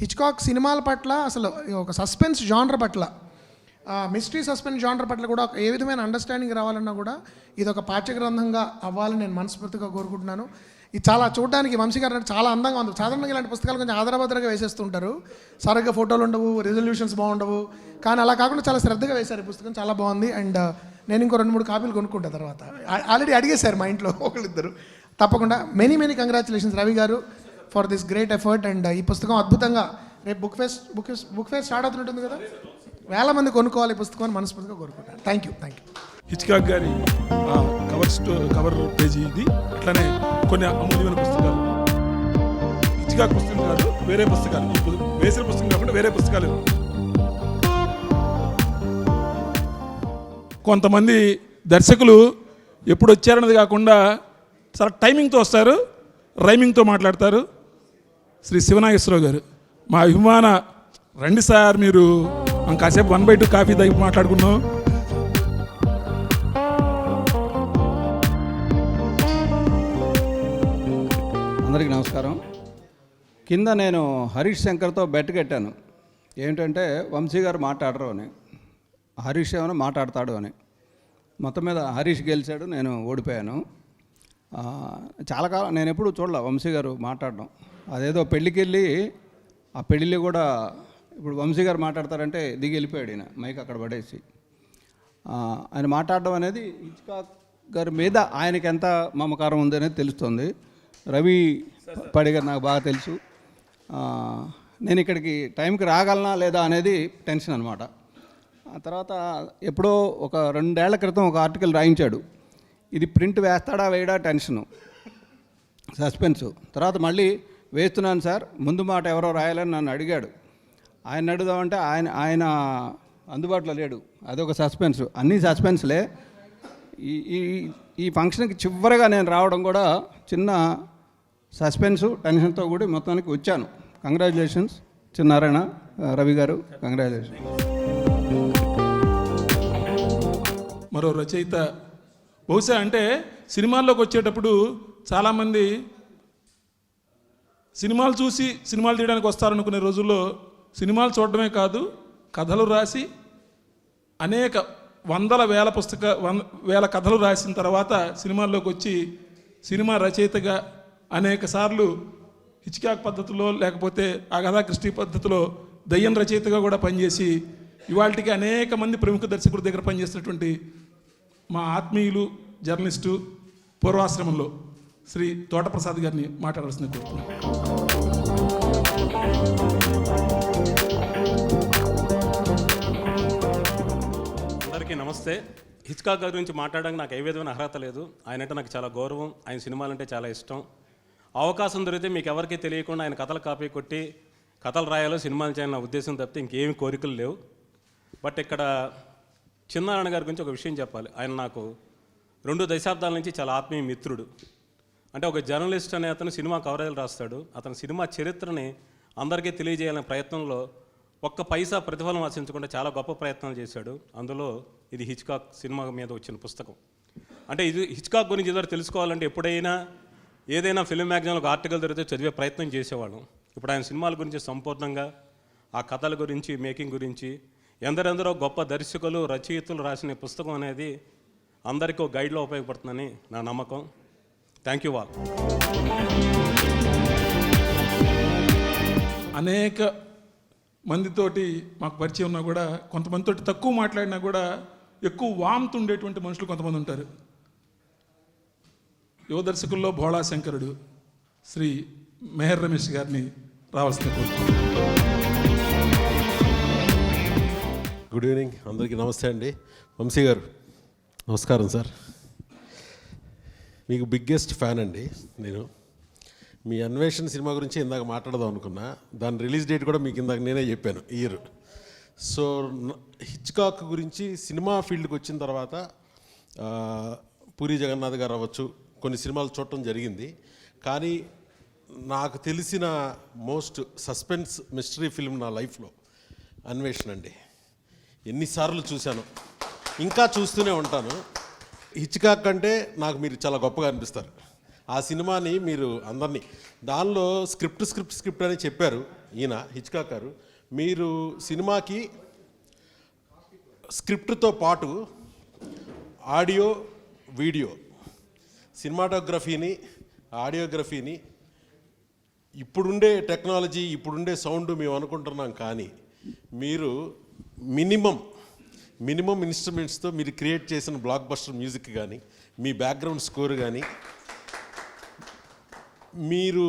హిచ్కాక్ సినిమాల పట్ల, అసలు ఒక సస్పెన్స్ జానర్ పట్ల మిస్టరీ సస్పెన్స్ జానర్ పట్ల కూడా ఏ విధమైన అండర్స్టాండింగ్ రావాలన్నా కూడా ఇది ఒక పాఠ్యగ్రంథంగా అవ్వాలని నేను మనస్ఫూర్తిగా కోరుకుంటున్నాను. ఇది చాలా చూడడానికి వంశీ గారు అంటే చాలా అందంగా ఉంది. సాధారణంగా ఇలాంటి పుస్తకాలు కొంచెం ఆదరభద్రగా వేసేస్తుంటారు, సరిగ్గా ఫోటోలు ఉండవు, రిజల్యూషన్స్ బాగుండవు, కానీ అలా కాకుండా చాలా శ్రద్ధగా వేశారు ఈ పుస్తకం, చాలా బాగుంది. అండ్ నేను ఇంకో 2-3 కాపీలు కొనుక్కుంటా తర్వాత. ఆల్రెడీ అడిగేశారు మా ఇంట్లో ఒకళ్ళిద్దరు. తప్పకుండా మెనీ కంగ్రాచులేషన్స్ రవి గారు for this great effort. And ఈ పుస్తకం అద్భుతంగా రేపు బుక్ ఫెస్ట్ స్టార్ట్ అవుతుంటుంది కదా, వేల మంది కొనుక్కోవాలి ఈ పుస్తకం అని మనస్ఫూర్తిగా కోరుకుంటాను. Thank you. హిచ్కాక్ గారి కవర్ పేజీ ఇది. అట్లనే కొన్ని అమూల్యమైన పుస్తకాలు, హిచ్కాక్ పుస్తకం కాదు, వేరే పుస్తకాలు, వేసిన పుస్తకం కాకుండా వేరే పుస్తకాలు. కొంతమంది దర్శకులు ఎప్పుడు వచ్చారన్నది కాకుండా చాలా టైమింగ్తో వస్తారు, రైమింగ్తో మాట్లాడతారు. శ్రీ శివనాగేశ్వరరావు గారు మా అభిమాన, రండి సార్ మీరు, మనం కాసేపు 1/2 కాఫీ దగ్గర మాట్లాడుకున్నాం. అందరికీ నమస్కారం. కింద నేను హరీష్ శంకర్తో బెట్ కట్టాను, ఏంటంటే వంశీ గారు మాట్లాడరు అని, హరీష్ ఏమైనా మాట్లాడతాడు అని. మొత్తం మీద హరీష్ గెలిచాడు, నేను ఓడిపోయాను. చాలా కాలం నేను ఎప్పుడు చూడలే వంశీ గారు మాట్లాడడం. అదేదో పెళ్ళికి వెళ్ళి ఆ పెళ్ళిళ్ళు కూడా ఇప్పుడు వంశీ గారు మాట్లాడతారంటే దిగి వెళ్ళిపోయాడు ఈయన, మైక్ అక్కడ పడేసి. ఆయన మాట్లాడడం అనేది హిచ్కాక్ గారి మీద ఆయనకి ఎంత మమకారం ఉంది అనేది తెలుస్తుంది. రవి పడిగారు నాకు బాగా తెలుసు. నేను ఇక్కడికి టైంకి రాగలనా లేదా అనేది టెన్షన్ అనమాట. ఆ తర్వాత ఎప్పుడో ఒక 2 ఏళ్ల క్రితం ఒక ఆర్టికల్ రాయించాడు, ఇది ప్రింట్ వేస్తాడా వేయడా టెన్షను, సస్పెన్సు. తర్వాత మళ్ళీ వేస్తున్నాను సార్, ముందు మాట ఎవరో రాయాలని నన్ను అడిగాడు. ఆయన అడుగుదామంటే ఆయన అందుబాటులో లేడు, అదొక సస్పెన్స్. అన్నీ సస్పెన్స్లే. ఈ ఫంక్షన్కి చివరిగా నేను రావడం కూడా చిన్న సస్పెన్సు టెన్షన్తో కూడా మొత్తానికి వచ్చాను. కంగ్రాచులేషన్స్ చిన్నారాయణ రవి గారు, కంగ్రాచులేషన్స్. మరో రచయిత బహుశా అంటే సినిమాల్లోకి వచ్చేటప్పుడు చాలామంది సినిమాలు చూసి సినిమాలు తీయడానికి వస్తారనుకునే రోజుల్లో సినిమాలు చూడడమే కాదు, కథలు రాసి అనేక వేల కథలు రాసిన తర్వాత సినిమాల్లోకి వచ్చి సినిమా రచయితగా అనేక సార్లు హిచ్కాక్ పద్ధతిలో లేకపోతే అగాథా క్రిస్టీ పద్ధతిలో దయ్యం రచయితగా కూడా పనిచేసి ఇవాళకి అనేక మంది ప్రముఖ దర్శకుల దగ్గర పనిచేసినటువంటి మా ఆత్మీయులు జర్నలిస్టు పూర్వాశ్రమంలో శ్రీ తోటప్రసాద్ గారిని మాట్లాడాల్సింది కోరుతున్నాను. అందరికీ నమస్తే. హిచ్కాక్ గారి గురించి మాట్లాడడానికి నాకు ఏ విధమైన అర్హత లేదు. ఆయన అంటే నాకు చాలా గౌరవం, ఆయన సినిమాలంటే చాలా ఇష్టం. అవకాశం దొరికితే మీకు ఎవరికీ తెలియకుండా ఆయన కథలు కాపీ కొట్టి కథలు రాయాలో సినిమాలు చేయాలని నా ఉద్దేశం తప్పితే ఇంకేమి కోరికలు లేవు. బట్ ఇక్కడ చిన్నారాయణ గారి గురించి ఒక విషయం చెప్పాలి. ఆయన నాకు 2 దశాబ్దాల నుంచి చాలా ఆత్మీయ మిత్రుడు. అంటే ఒక జర్నలిస్ట్ అనే అతను సినిమా కవరేజీలు రాస్తాడు. అతను సినిమా చరిత్రని అందరికీ తెలియజేయాలనే ప్రయత్నంలో ఒక్క పైసా ప్రతిఫలం ఆశించకుండా చాలా గొప్ప ప్రయత్నాలు చేశాడు. అందులో ఇది హిచ్కాక్ సినిమా మీద వచ్చిన పుస్తకం. అంటే ఇది హిచ్కాక్ గురించి ఏదో తెలుసుకోవాలంటే ఎప్పుడైనా ఏదైనా ఫిల్మ్ మ్యాగజైన్లో ఒక ఆర్టికల్ దొరికితే చదివే ప్రయత్నం చేసేవాళ్ళం. ఇప్పుడు ఆయన సినిమాల గురించి సంపూర్ణంగా ఆ కథల గురించి, మేకింగ్ గురించి ఎందరెందరో గొప్ప దర్శకులు, రచయితలు రాసిన పుస్తకం అనేది అందరికీ ఒక గైడ్లో ఉపయోగపడుతుందని నా నమ్మకం. Thank you all. అనేక మందితోటి మాకు పరిచయం ఉన్నా కూడా, కొంతమందితోటి తక్కువ మాట్లాడినా కూడా ఎక్కువ వామ్త్ ఉండేటువంటి మనుషులు కొంతమంది ఉంటారు. యువ దర్శకుల్లో భోళా శంకరుడు శ్రీ మెహర్ రమేష్ గారిని రావాల్సిన కోరుతున్నాను. గుడ్ ఈవినింగ్, అందరికీ నమస్తే అండి. వంశీ గారు నమస్కారం సార్. మీకు బిగ్గెస్ట్ ఫ్యాన్ అండి నేను. మీ అన్వేషణ సినిమా గురించి ఇందాక మాట్లాడదాం అనుకున్నా, దాని రిలీజ్ డేట్ కూడా మీకు ఇందాక నేనే చెప్పాను, ఇయర్. సో హిచ్కాక్ గురించి సినిమా ఫీల్డ్కి వచ్చిన తర్వాత పూరి జగన్నాథ్ గారు అవ్వచ్చు, కొన్ని సినిమాలు చూడటం జరిగింది. కానీ నాకు తెలిసిన మోస్ట్ సస్పెన్స్ మిస్టరీ ఫిల్మ్ నా లైఫ్లో అన్వేషణ అండి. ఎన్నిసార్లు చూశాను, ఇంకా చూస్తూనే ఉంటాను. హిచ్కాక్ అంటే నాకు మీరు చాలా గొప్పగా అనిపిస్తారు. ఆ సినిమాని మీరు అందరినీ, దానిలో స్క్రిప్ట్ అని చెప్పారు ఈయన హిచ్కాక్ గారు. మీరు సినిమాకి స్క్రిప్ట్తో పాటు ఆడియో, వీడియో, సినిమాటోగ్రఫీని, ఆడియోగ్రఫీని, ఇప్పుడుండే టెక్నాలజీ, ఇప్పుడుండే సౌండ్ మేము అనుకుంటున్నాం, కానీ మీరు మినిమం ఇన్స్ట్రుమెంట్స్తో మీరు క్రియేట్ చేసిన బ్లాక్ బస్టర్ మ్యూజిక్ కానీ, మీ బ్యాక్గ్రౌండ్ స్కోర్ కానీ, మీరు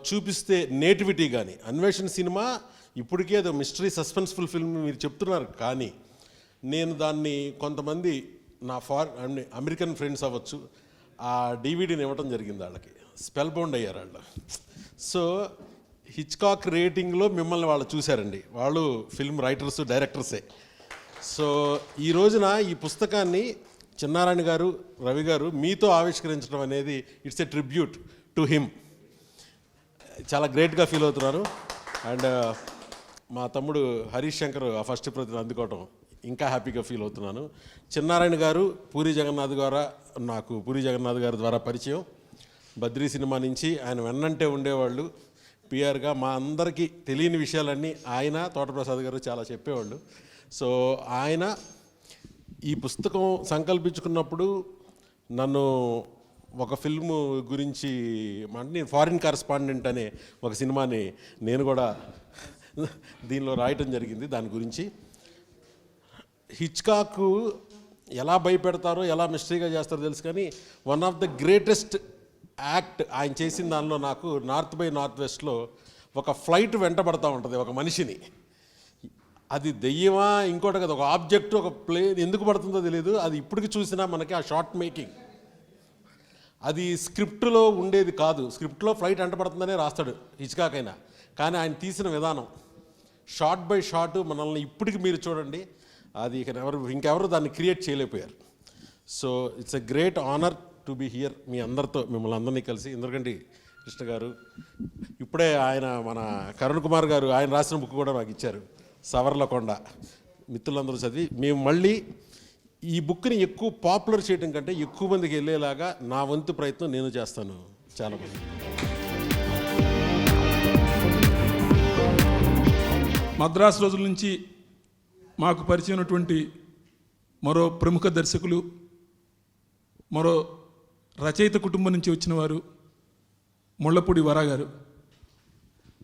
చూపిస్తే నేటివిటీ కానీ, అన్వేషణ సినిమా ఇప్పటికే ఏదో మిస్టరీ సస్పెన్స్ఫుల్ ఫిల్మ్ మీరు చెప్తున్నారు, కానీ నేను దాన్ని కొంతమంది నా అమెరికన్ ఫ్రెండ్స్ అవ్వచ్చు, ఆ డివిడీని ఇవ్వడం జరిగింది వాళ్ళకి, స్పెల్ బౌండ్ అయ్యారు వాళ్ళు. సో హిచ్కాక్ రేటింగ్లో మిమ్మల్ని వాళ్ళు చూశారండి, వాళ్ళు ఫిల్మ్ రైటర్స్, డైరెక్టర్సే. సో ఈ రోజున ఈ పుస్తకాన్ని చిన్నారాయణ గారు, రవి గారు మీతో ఆవిష్కరించడం అనేది it's a tribute to him. చాలా గ్రేట్గా ఫీల్ అవుతున్నాను. అండ్ మా తమ్ముడు హరీష్ శంకర్ ఆ ఫస్ట్ ప్రతిని అందుకోవటం ఇంకా హ్యాపీగా ఫీల్ అవుతున్నాను. చిన్నారాయణ గారు పూరి జగన్నాథ్ గారి ద్వారా పరిచయం. బద్రీ సినిమా నుంచి ఆయన వెన్నంటే ఉండేవాళ్ళు, పిఆర్గా మా అందరికీ తెలియని విషయాలన్నీ ఆయన, తోటప్రసాద్ గారు చాలా చెప్పేవాళ్ళు. సో ఆయన ఈ పుస్తకం సంకల్పించుకున్నప్పుడు నన్ను ఒక ఫిల్మ్ గురించి, అంటే నేను ఫారిన్ కరెస్పాండెంట్ అనే ఒక సినిమాని నేను కూడా దీనిలో రాయటం జరిగింది. దాని గురించి హిచ్కాక్ ఎలా భయపెడతారో, ఎలా మిస్టరీగా చేస్తారో తెలుసు, కానీ one of the greatest act ఆయన చేసిన దానిలో నాకు నార్త్ బై నార్త్ వెస్ట్లో ఒక ఫ్లైట్ వెంటబడతా ఉంటుంది ఒక మనిషిని. అది దెయ్యమా ఇంకోటి కదా, ఒక ఆబ్జెక్ట్, ఒక ప్లేన్ ఎందుకు పడుతుందో తెలియదు. అది ఇప్పటికి చూసినా మనకి ఆ షార్ట్ మేకింగ్ అది స్క్రిప్ట్లో ఉండేది కాదు. స్క్రిప్ట్లో ఫ్లైట్ వెంటబడుతుందనే రాస్తాడు హిచ్కాక్ అయినా, కానీ ఆయన తీసిన విధానం షార్ట్ బై షార్ట్ మనల్ని ఇప్పటికి మీరు చూడండి, అది ఇంకెవరు దాన్ని క్రియేట్ చేయలేకపోయారు. So it's a great honour to be here మీ అందరితో, మిమ్మల్ని అందరినీ కలిసి. ఎందుకంటే కృష్ణ గారు ఇప్పుడే ఆయన మన కరుణ్ కుమార్ గారు ఆయన రాసిన బుక్ కూడా నాకు ఇచ్చారు, సవర్లకొండ. మిత్రులందరూ చదివి మేము మళ్ళీ ఈ బుక్ని ఎక్కువ పాపులర్ చేయడం కంటే ఎక్కువ మందికి వెళ్ళేలాగా నా వంతు ప్రయత్నం నేను చేస్తాను. చాలా మంది మద్రాసు రోజుల నుంచి మాకు పరిచయమైనటువంటి మరో ప్రముఖ దర్శకులు, మరో రచయిత కుటుంబం నుంచి వచ్చిన వారు ముళ్ళపూడి వరా గారు.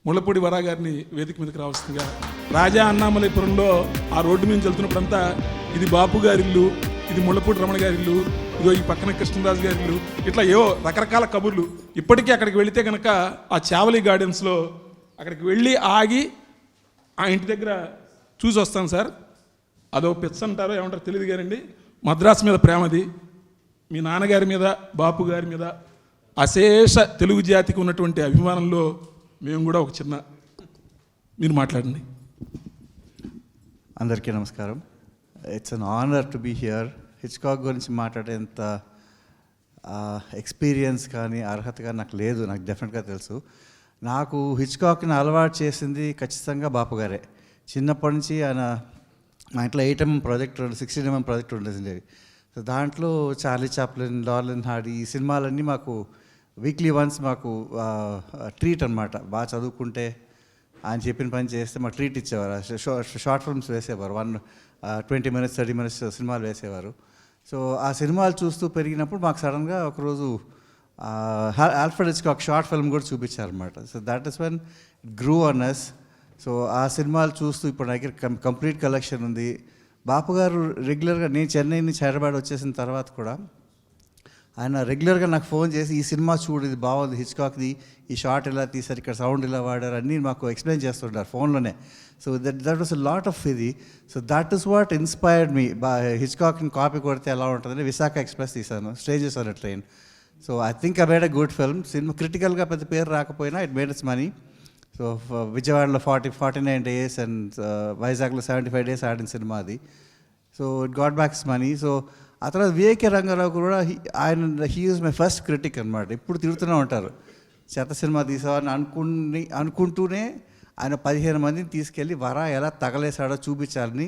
ముళ్ళపూడి వరా గారిని వేదిక మీదకి రావాల్సిందిగా. రాజా అన్నామలైపురంలో ఆ రోడ్డు మీద వెళ్తున్నప్పుడంతా ఇది బాపు గారి ఇల్లు, ఇది ముళ్ళపూడి రమణ గారి ఇల్లు, ఇదో ఈ పక్కన కృష్ణరాజు గారి ఇల్లు, ఇట్లా ఏవో రకరకాల కబుర్లు. ఇప్పటికీ అక్కడికి వెళితే కనుక ఆ చావలి గార్డెన్స్లో అక్కడికి వెళ్ళి ఆగి ఆ ఇంటి దగ్గర చూసి వస్తాను సార్. అదో పిచ్చ అంటారో ఏమంటారో తెలియదు గారండి, మద్రాసు మీద ప్రేమది. మీ నాన్నగారి మీద, బాపు గారి మీద అశేష తెలుగు జాతికి ఉన్నటువంటి అభిమానంలో మేము కూడా ఒక చిన్న, మీరు మాట్లాడండి. అందరికీ నమస్కారం. It's an honour to be here. Hitchcock గురించి మాట్లాడేంత ఎక్స్పీరియన్స్ కానీ అర్హత కానీ నాకు లేదు. నాకు డెఫినెట్గా తెలుసు. నాకు హిచ్కాక్ని అలవాటు చేసింది ఖచ్చితంగా బాపు గారే. చిన్నప్పటి నుంచి ఆయన మా ఇంట్లో 8mm ప్రాజెక్ట్, 16mm ప్రాజెక్ట్ ఉండేది. సో దాంట్లో చార్లీ చాప్లిన్, లారెల్ హార్డీ ఈ సినిమాలన్నీ మాకు వీక్లీ వన్స్ మాకు ట్రీట్ అనమాట. బాగా చదువుకుంటే ఆయన చెప్పిన పని చేస్తే మాకు ట్రీట్ ఇచ్చేవారు. షార్ట్ ఫిల్మ్స్ వేసేవారు, 20 minutes 30 minutes సినిమాలు వేసేవారు. సో ఆ సినిమాలు చూస్తూ పెరిగినప్పుడు మాకు సడన్గా ఒకరోజు ఆల్ఫ్రెడ్ హిచ్కాక్ షార్ట్ ఫిల్మ్ కూడా చూపించారనమాట. So that is when it grew on us. So ఆ సినిమాలు చూస్తూ ఇప్పుడు నా దగ్గర కంప్లీట్ కలెక్షన్ ఉంది. బాపు గారు రెగ్యులర్గా, నేను చెన్నై నుంచి హైదరాబాద్ వచ్చేసిన తర్వాత కూడా ఆయన రెగ్యులర్గా నాకు ఫోన్ చేసి ఈ సినిమా చూడు, ఇది బాగుంది, హిచ్కాక్ది, ఈ షార్ట్ ఇలా తీశారు, ఇక్కడ సౌండ్ ఇలా వాడారు, అన్నీ మాకు ఎక్స్ప్లెయిన్ చేస్తుంటారు ఫోన్లోనే. So that was a lot of ఇది. So that is what inspired me. హిచ్కాక్ని కాపీ కొడితే ఎలా ఉంటుందని విశాఖ ఎక్స్ప్రెస్ తీశాను, strangers on a train. So I think I made a good film. సినిమా క్రిటికల్గా పెద్ద పేరు రాకపోయినా it made its money. So విజయవాడలో 49 days అండ్ వైజాగ్లో 75 days ఆడిన సినిమా అది. So it got backs money. So ఆ తర్వాత విఏకే రంగారావు కూడా he is my first critic అనమాట. ఇప్పుడు తిరుగుతూనే ఉంటారు, చెత్త సినిమా తీసావని అనుకుంటూనే ఆయన 15 మందిని తీసుకెళ్ళి వరా ఎలా తగలేసాడో చూపించాలని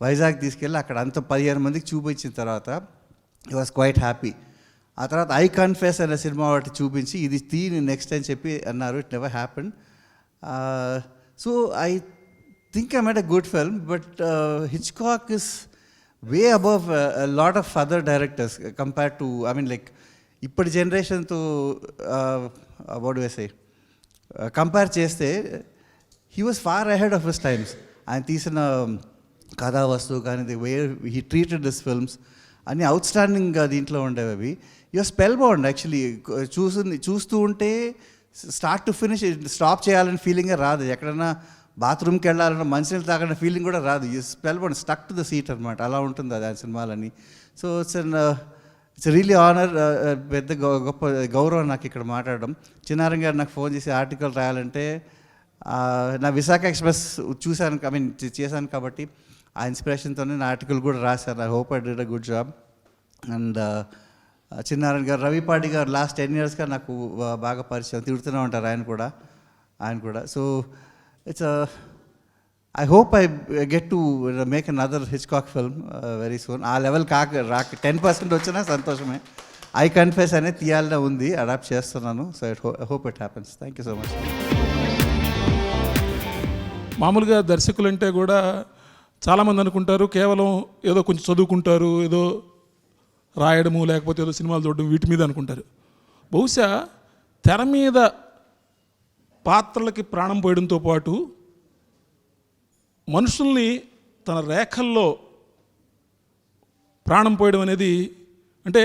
వైజాగ్ తీసుకెళ్ళి అక్కడ అంత 15 మందికి చూపించిన తర్వాత హీ వాజ్ క్వైట్ హ్యాపీ. ఆ తర్వాత ఐ కన్ఫెస్ అనే సినిమా ఒకటి చూపించి ఇది తీ నెక్స్ట్ అని చెప్పి అన్నారు. It never happen. So think I made a good film, but Hitchcock is way above a lot of other directors compared to, I mean, like, ఇప్పటి జనరేషన్తో what do I say compare చేస్తే he was far ahead of his times. ఆయన తీసిన కథా వస్తువు కానీ the way he treated this films అన్నీ అవుట్స్టాండింగ్గా దీంట్లో ఉండేవి. అవి యువర్ స్పెల్ బౌండ్ యాక్చువల్లీ. చూస్తూ ఉంటే స్టార్ట్ టు ఫినిష్ స్టాప్ చేయాలని ఫీలింగే రాదు. ఎక్కడైనా బాత్రూమ్కి వెళ్ళాలన్న మంచినీళ్ళు తాగన్న ఫీలింగ్ కూడా రాదు. You spell bound stuck to the seat అనమాట. అలా ఉంటుంది అది ఆ సినిమాలని. సో ఇట్స్ రియలీ ఆనర్, పెద్ద గొప్ప గౌరవం నాకు ఇక్కడ మాట్లాడడం. చిన్నారం గారు నాకు ఫోన్ చేసి ఆర్టికల్ రాయాలంటే నా విశాఖ ఎక్స్ప్రెస్ చూశాను, ఐ మీన్ చేశాను కాబట్టి ఆ ఇన్స్పిరేషన్తోనే నా ఆర్టికల్ కూడా రాశాను. I hope I did a good job. And Chinnarayana గారు, రవిపాటి గారు లాస్ట్ 10 yearsగా నాకు బాగా పరిచయం, తిడుతూనే ఉంటారు ఆయన కూడా. So it's I hope I get to make another Hitchcock film very soon. ఆ లెవెల్ రాక 10% వచ్చినా సంతోషమే. ఐ కన్ఫెస్ అనేది తీయాలనే ఉంది, అడాప్ట్ చేస్తున్నాను. So I hope it happens. Thank you so much. మామూలుగా దర్శకులు అంటే కూడా చాలామంది అనుకుంటారు కేవలం ఏదో కొంచెం చదువుకుంటారు, ఏదో రాయడము లేకపోతే ఏదో సినిమాలు చూడడం వీటి మీద అనుకుంటారు. బహుశా తెర మీద పాత్రలకి ప్రాణం పోయడంతో పాటు మనుషుల్ని తన రేఖల్లో ప్రాణం పోయడం అనేది, అంటే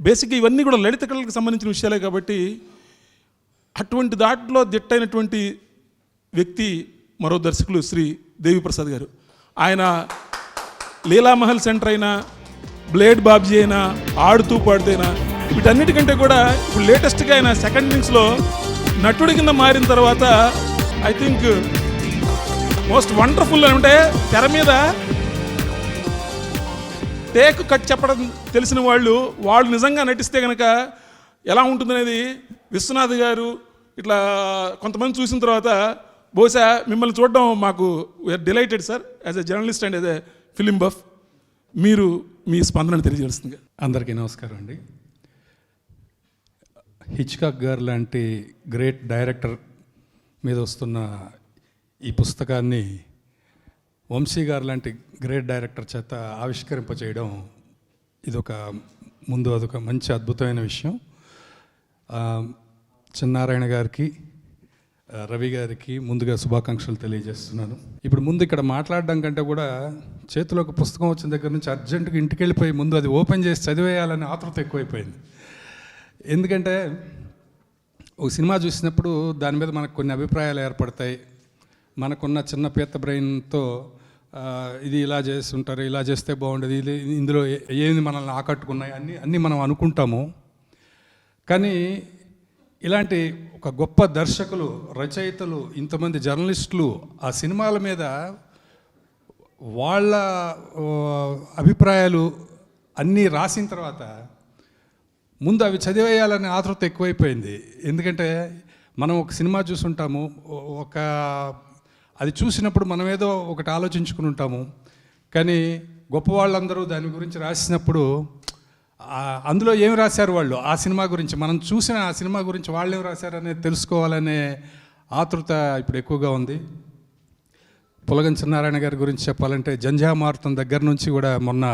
బేసిక్గా ఇవన్నీ కూడా లలిత కళలకు సంబంధించిన విషయాలే కాబట్టి అటువంటి దాంట్లో దిట్టైనటువంటి వ్యక్తి మరో దర్శకులు శ్రీ దేవిప్రసాద్ గారు. ఆయన లీలామహల్ సెంటర్ అయినా, బ్లేడ్ బాబ్జీ అయినా, ఆడుతూ పాడుతైనా, వీటన్నిటికంటే కూడా ఇప్పుడు లేటెస్ట్గా ఆయన సెకండ్ ఇన్నింగ్స్లో నటుడి కింద మారిన తర్వాత ఐ థింక్ మోస్ట్ వండర్ఫుల్ అని ఉంటే తెర మీద టేక్ కట్ చెప్పడం తెలిసిన వాళ్ళు నిజంగా నటిస్తే కనుక ఎలా ఉంటుందనేది విశ్వనాథ్ గారు ఇట్లా కొంతమంది చూసిన తర్వాత బహుశా మిమ్మల్ని చూడడం మాకు we're delighted sir as a journalist and as a film buff. మీరు మీ స్పందనను తెలియజేస్తుంది. అందరికీ నమస్కారం అండి. హిచ్కాక్ గారు లాంటి గ్రేట్ డైరెక్టర్ మీద వస్తున్న ఈ పుస్తకాన్ని వంశీ గారు లాంటి గ్రేట్ డైరెక్టర్ చేత ఆవిష్కరింపచేయడం అదొక మంచి అద్భుతమైన విషయం. చిన్నారాయణ గారికి, రవి గారికి ముందుగా శుభాకాంక్షలు తెలియజేస్తున్నాను. ఇప్పుడు ముందు ఇక్కడ మాట్లాడడం కంటే కూడా చేతిలో ఒక పుస్తకం వచ్చిన దగ్గర నుంచి అర్జెంటుగా ఇంటికి వెళ్ళిపోయి ముందు అది ఓపెన్ చేసి చదివేయాలనే ఆతృత ఎక్కువైపోయింది. ఎందుకంటే ఒక సినిమా చూసినప్పుడు దాని మీద మనకు కొన్ని అభిప్రాయాలు ఏర్పడతాయి. మనకున్న చిన్న పీత బ్రెయిన్తో ఇది ఇలా చేస్తుంటారు, ఇలా చేస్తే బాగుండేది, ఇది ఇందులో ఏమి మనల్ని ఆకట్టుకున్నాయి అన్నీ మనం అనుకుంటాము. కానీ ఇలాంటి ఒక గొప్ప దర్శకులు, రచయితలు, ఇంతమంది జర్నలిస్టులు ఆ సినిమాల మీద వాళ్ళ అభిప్రాయాలు అన్నీ రాసిన తర్వాత ముందు అవి చదివేయాలనే ఆతృత ఎక్కువైపోయింది. ఎందుకంటే మనం ఒక సినిమా చూసుంటాము, అది చూసినప్పుడు మనం ఏదో ఒకటి ఆలోచించుకుని ఉంటాము. కానీ గొప్ప వాళ్ళందరూ దాని గురించి రాసినప్పుడు అందులో ఏమి రాశారు వాళ్ళు ఆ సినిమా గురించి, మనం చూసిన ఆ సినిమా గురించి వాళ్ళు ఏమి రాశారు అనేది తెలుసుకోవాలనే ఆతృత ఇప్పుడు ఎక్కువగా ఉంది. పులగం చిన్నారాయణ గారి గురించి చెప్పాలంటే జంజామారుతం దగ్గర నుంచి కూడా మొన్న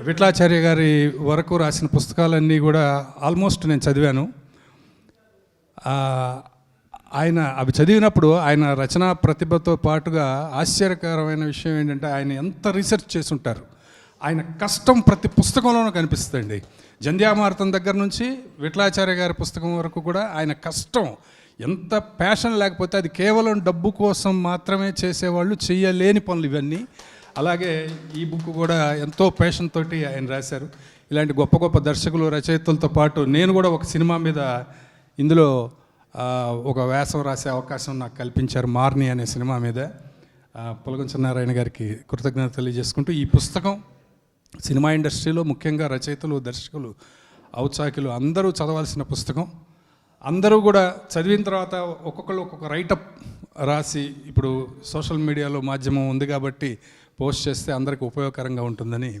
విఠలాచార్య గారి వరకు రాసిన పుస్తకాలన్నీ కూడా ఆల్మోస్ట్ నేను చదివాను. ఆయన అవి చదివినప్పుడు ఆయన రచనా ప్రతిభతో పాటుగా ఆశ్చర్యకరమైన విషయం ఏంటంటే ఆయన ఎంత రీసెర్చ్ చేసి ఉంటారు. ఆయన కష్టం ప్రతి పుస్తకంలోనూ కనిపిస్తుందండి. జంధ్యామారుతం దగ్గర నుంచి విఠలాచార్య గారి పుస్తకం వరకు కూడా ఆయన కష్టం, ఎంత ప్యాషన్ లేకపోతే అది కేవలం డబ్బు కోసం మాత్రమే చేసేవాళ్ళు చేయలేని పనులు ఇవన్నీ. అలాగే ఈ బుక్ కూడా ఎంతో ప్యాషన్ తోటి ఆయన రాశారు. ఇలాంటి గొప్ప గొప్ప దర్శకులు, రచయితలతో పాటు నేను కూడా ఒక సినిమా మీద ఇందులో ఒక వ్యాసం రాసే అవకాశం నాకు కల్పించారు, మార్ని అనే సినిమా మీద. పులగం చిన్నారాయణ గారికి కృతజ్ఞత తెలియజేసుకుంటూ ఈ పుస్తకం సినిమా ఇండస్ట్రీలో ముఖ్యంగా రచయితలు, దర్శకులు, ఔత్సాహికులు అందరూ చదవాల్సిన పుస్తకం. అందరూ కూడా చదివిన తర్వాత ఒక్కొక్కరు ఒక్కొక్క రైటప్ రాసి ఇప్పుడు సోషల్ మీడియాలో మాధ్యమం ఉంది కాబట్టి పోస్ట్ చేస్తే అందరికీ ఉపయోగకరంగా ఉంటుందని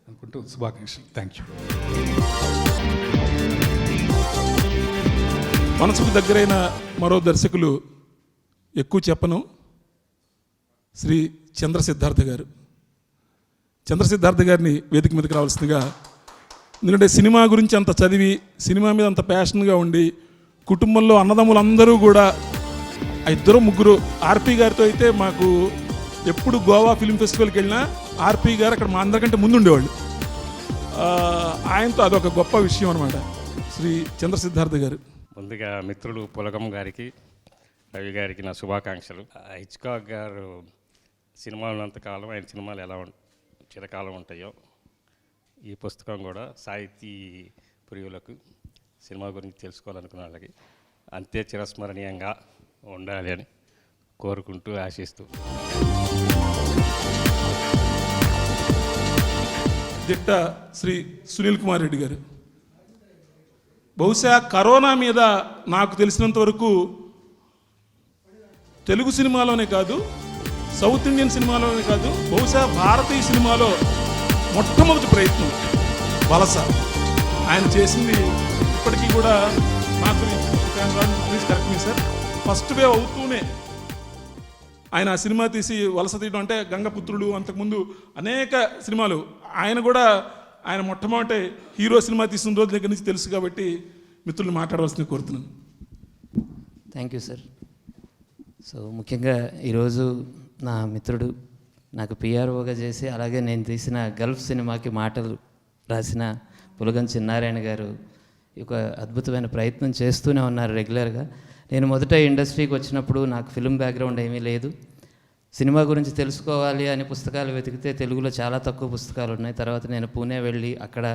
అనుకుంటూ శుభాకాంక్షలు. Thank you. మనసుకు దగ్గరైన మరో దర్శకులు ఎక్కువ చెప్పను. శ్రీ చంద్ర సిద్ధార్థ గారు, చంద్ర సిద్ధార్థ గారిని వేదిక మీదకి రావాల్సిందిగా. ఎందుకంటే సినిమా గురించి అంత చదివి, సినిమా మీద అంత ప్యాషన్గా ఉండి, కుటుంబంలో అన్నదమ్ములందరూ కూడా ఇద్దరు ముగ్గురు, ఆర్పి గారితో అయితే మాకు ఎప్పుడు గోవా ఫిల్మ్ ఫెస్టివల్కి వెళ్ళినా ఆర్పి గారు అక్కడ మా అందరికంటే ముందు ఉండేవాళ్ళు. ఆయనతో అదొక గొప్ప విషయం అనమాట. శ్రీ చంద్ర సిద్ధార్థ గారు. ముందుగా మిత్రులు పులగం గారికి, రవి గారికి నా శుభాకాంక్షలు. హిచ్కాక్ గారు సినిమాలు ఉన్నంతకాలం ఆయన సినిమాలు ఎలా చిరకాలం ఉంటాయో, ఈ పుస్తకం కూడా సాహితీ ప్రియులకు, సినిమా గురించి తెలుసుకోవాలనుకున్న వాళ్ళకి అంతే చిరస్మరణీయంగా ఉండాలి అని కోరుకుంటూ, ఆశిస్తూ. దిట్ట శ్రీ సునీల్ కుమార్ రెడ్డి గారు. బహుశా కరోనా మీద నాకు తెలిసినంత వరకు తెలుగు సినిమాలోనే కాదు, సౌత్ ఇండియన్ సినిమాలోనే కాదు, బహుశా భారతీయ సినిమాలో మొట్టమొదటి ప్రయత్నం వలస ఆయన చేసింది. ఇప్పటికీ కూడా నాకు please correct me sir, first wave అవుతూనే ఆయన ఆ సినిమా తీసి వలస తీయడం, అంటే గంగపుత్రుడు, అంతకుముందు అనేక సినిమాలు ఆయన కూడా, ఆయన మొట్టమొదటి హీరో సినిమా తీసిన రోజు దగ్గర నుంచి తెలుసు కాబట్టి మిత్రులు మాట్లాడవలసింది కోరుతున్నాను. Thank you sir. సో ముఖ్యంగా ఈరోజు నా మిత్రుడు నాకు పిఆర్ఓగా చేసి, అలాగే నేను తీసిన గల్ఫ్ సినిమాకి మాటలు రాసిన పులగం చిన్నారాయణ గారు ఒక అద్భుతమైన ప్రయత్నం చేస్తూనే ఉన్నారు రెగ్యులర్గా. నేను మొదట ఇండస్ట్రీకి వచ్చినప్పుడు నాకు ఫిల్మ్ బ్యాక్గ్రౌండ్ ఏమీ లేదు. సినిమా గురించి తెలుసుకోవాలి అని పుస్తకాలు వెతికితే తెలుగులో చాలా తక్కువ పుస్తకాలు ఉన్నాయి. తర్వాత నేను పూణే వెళ్ళి అక్కడ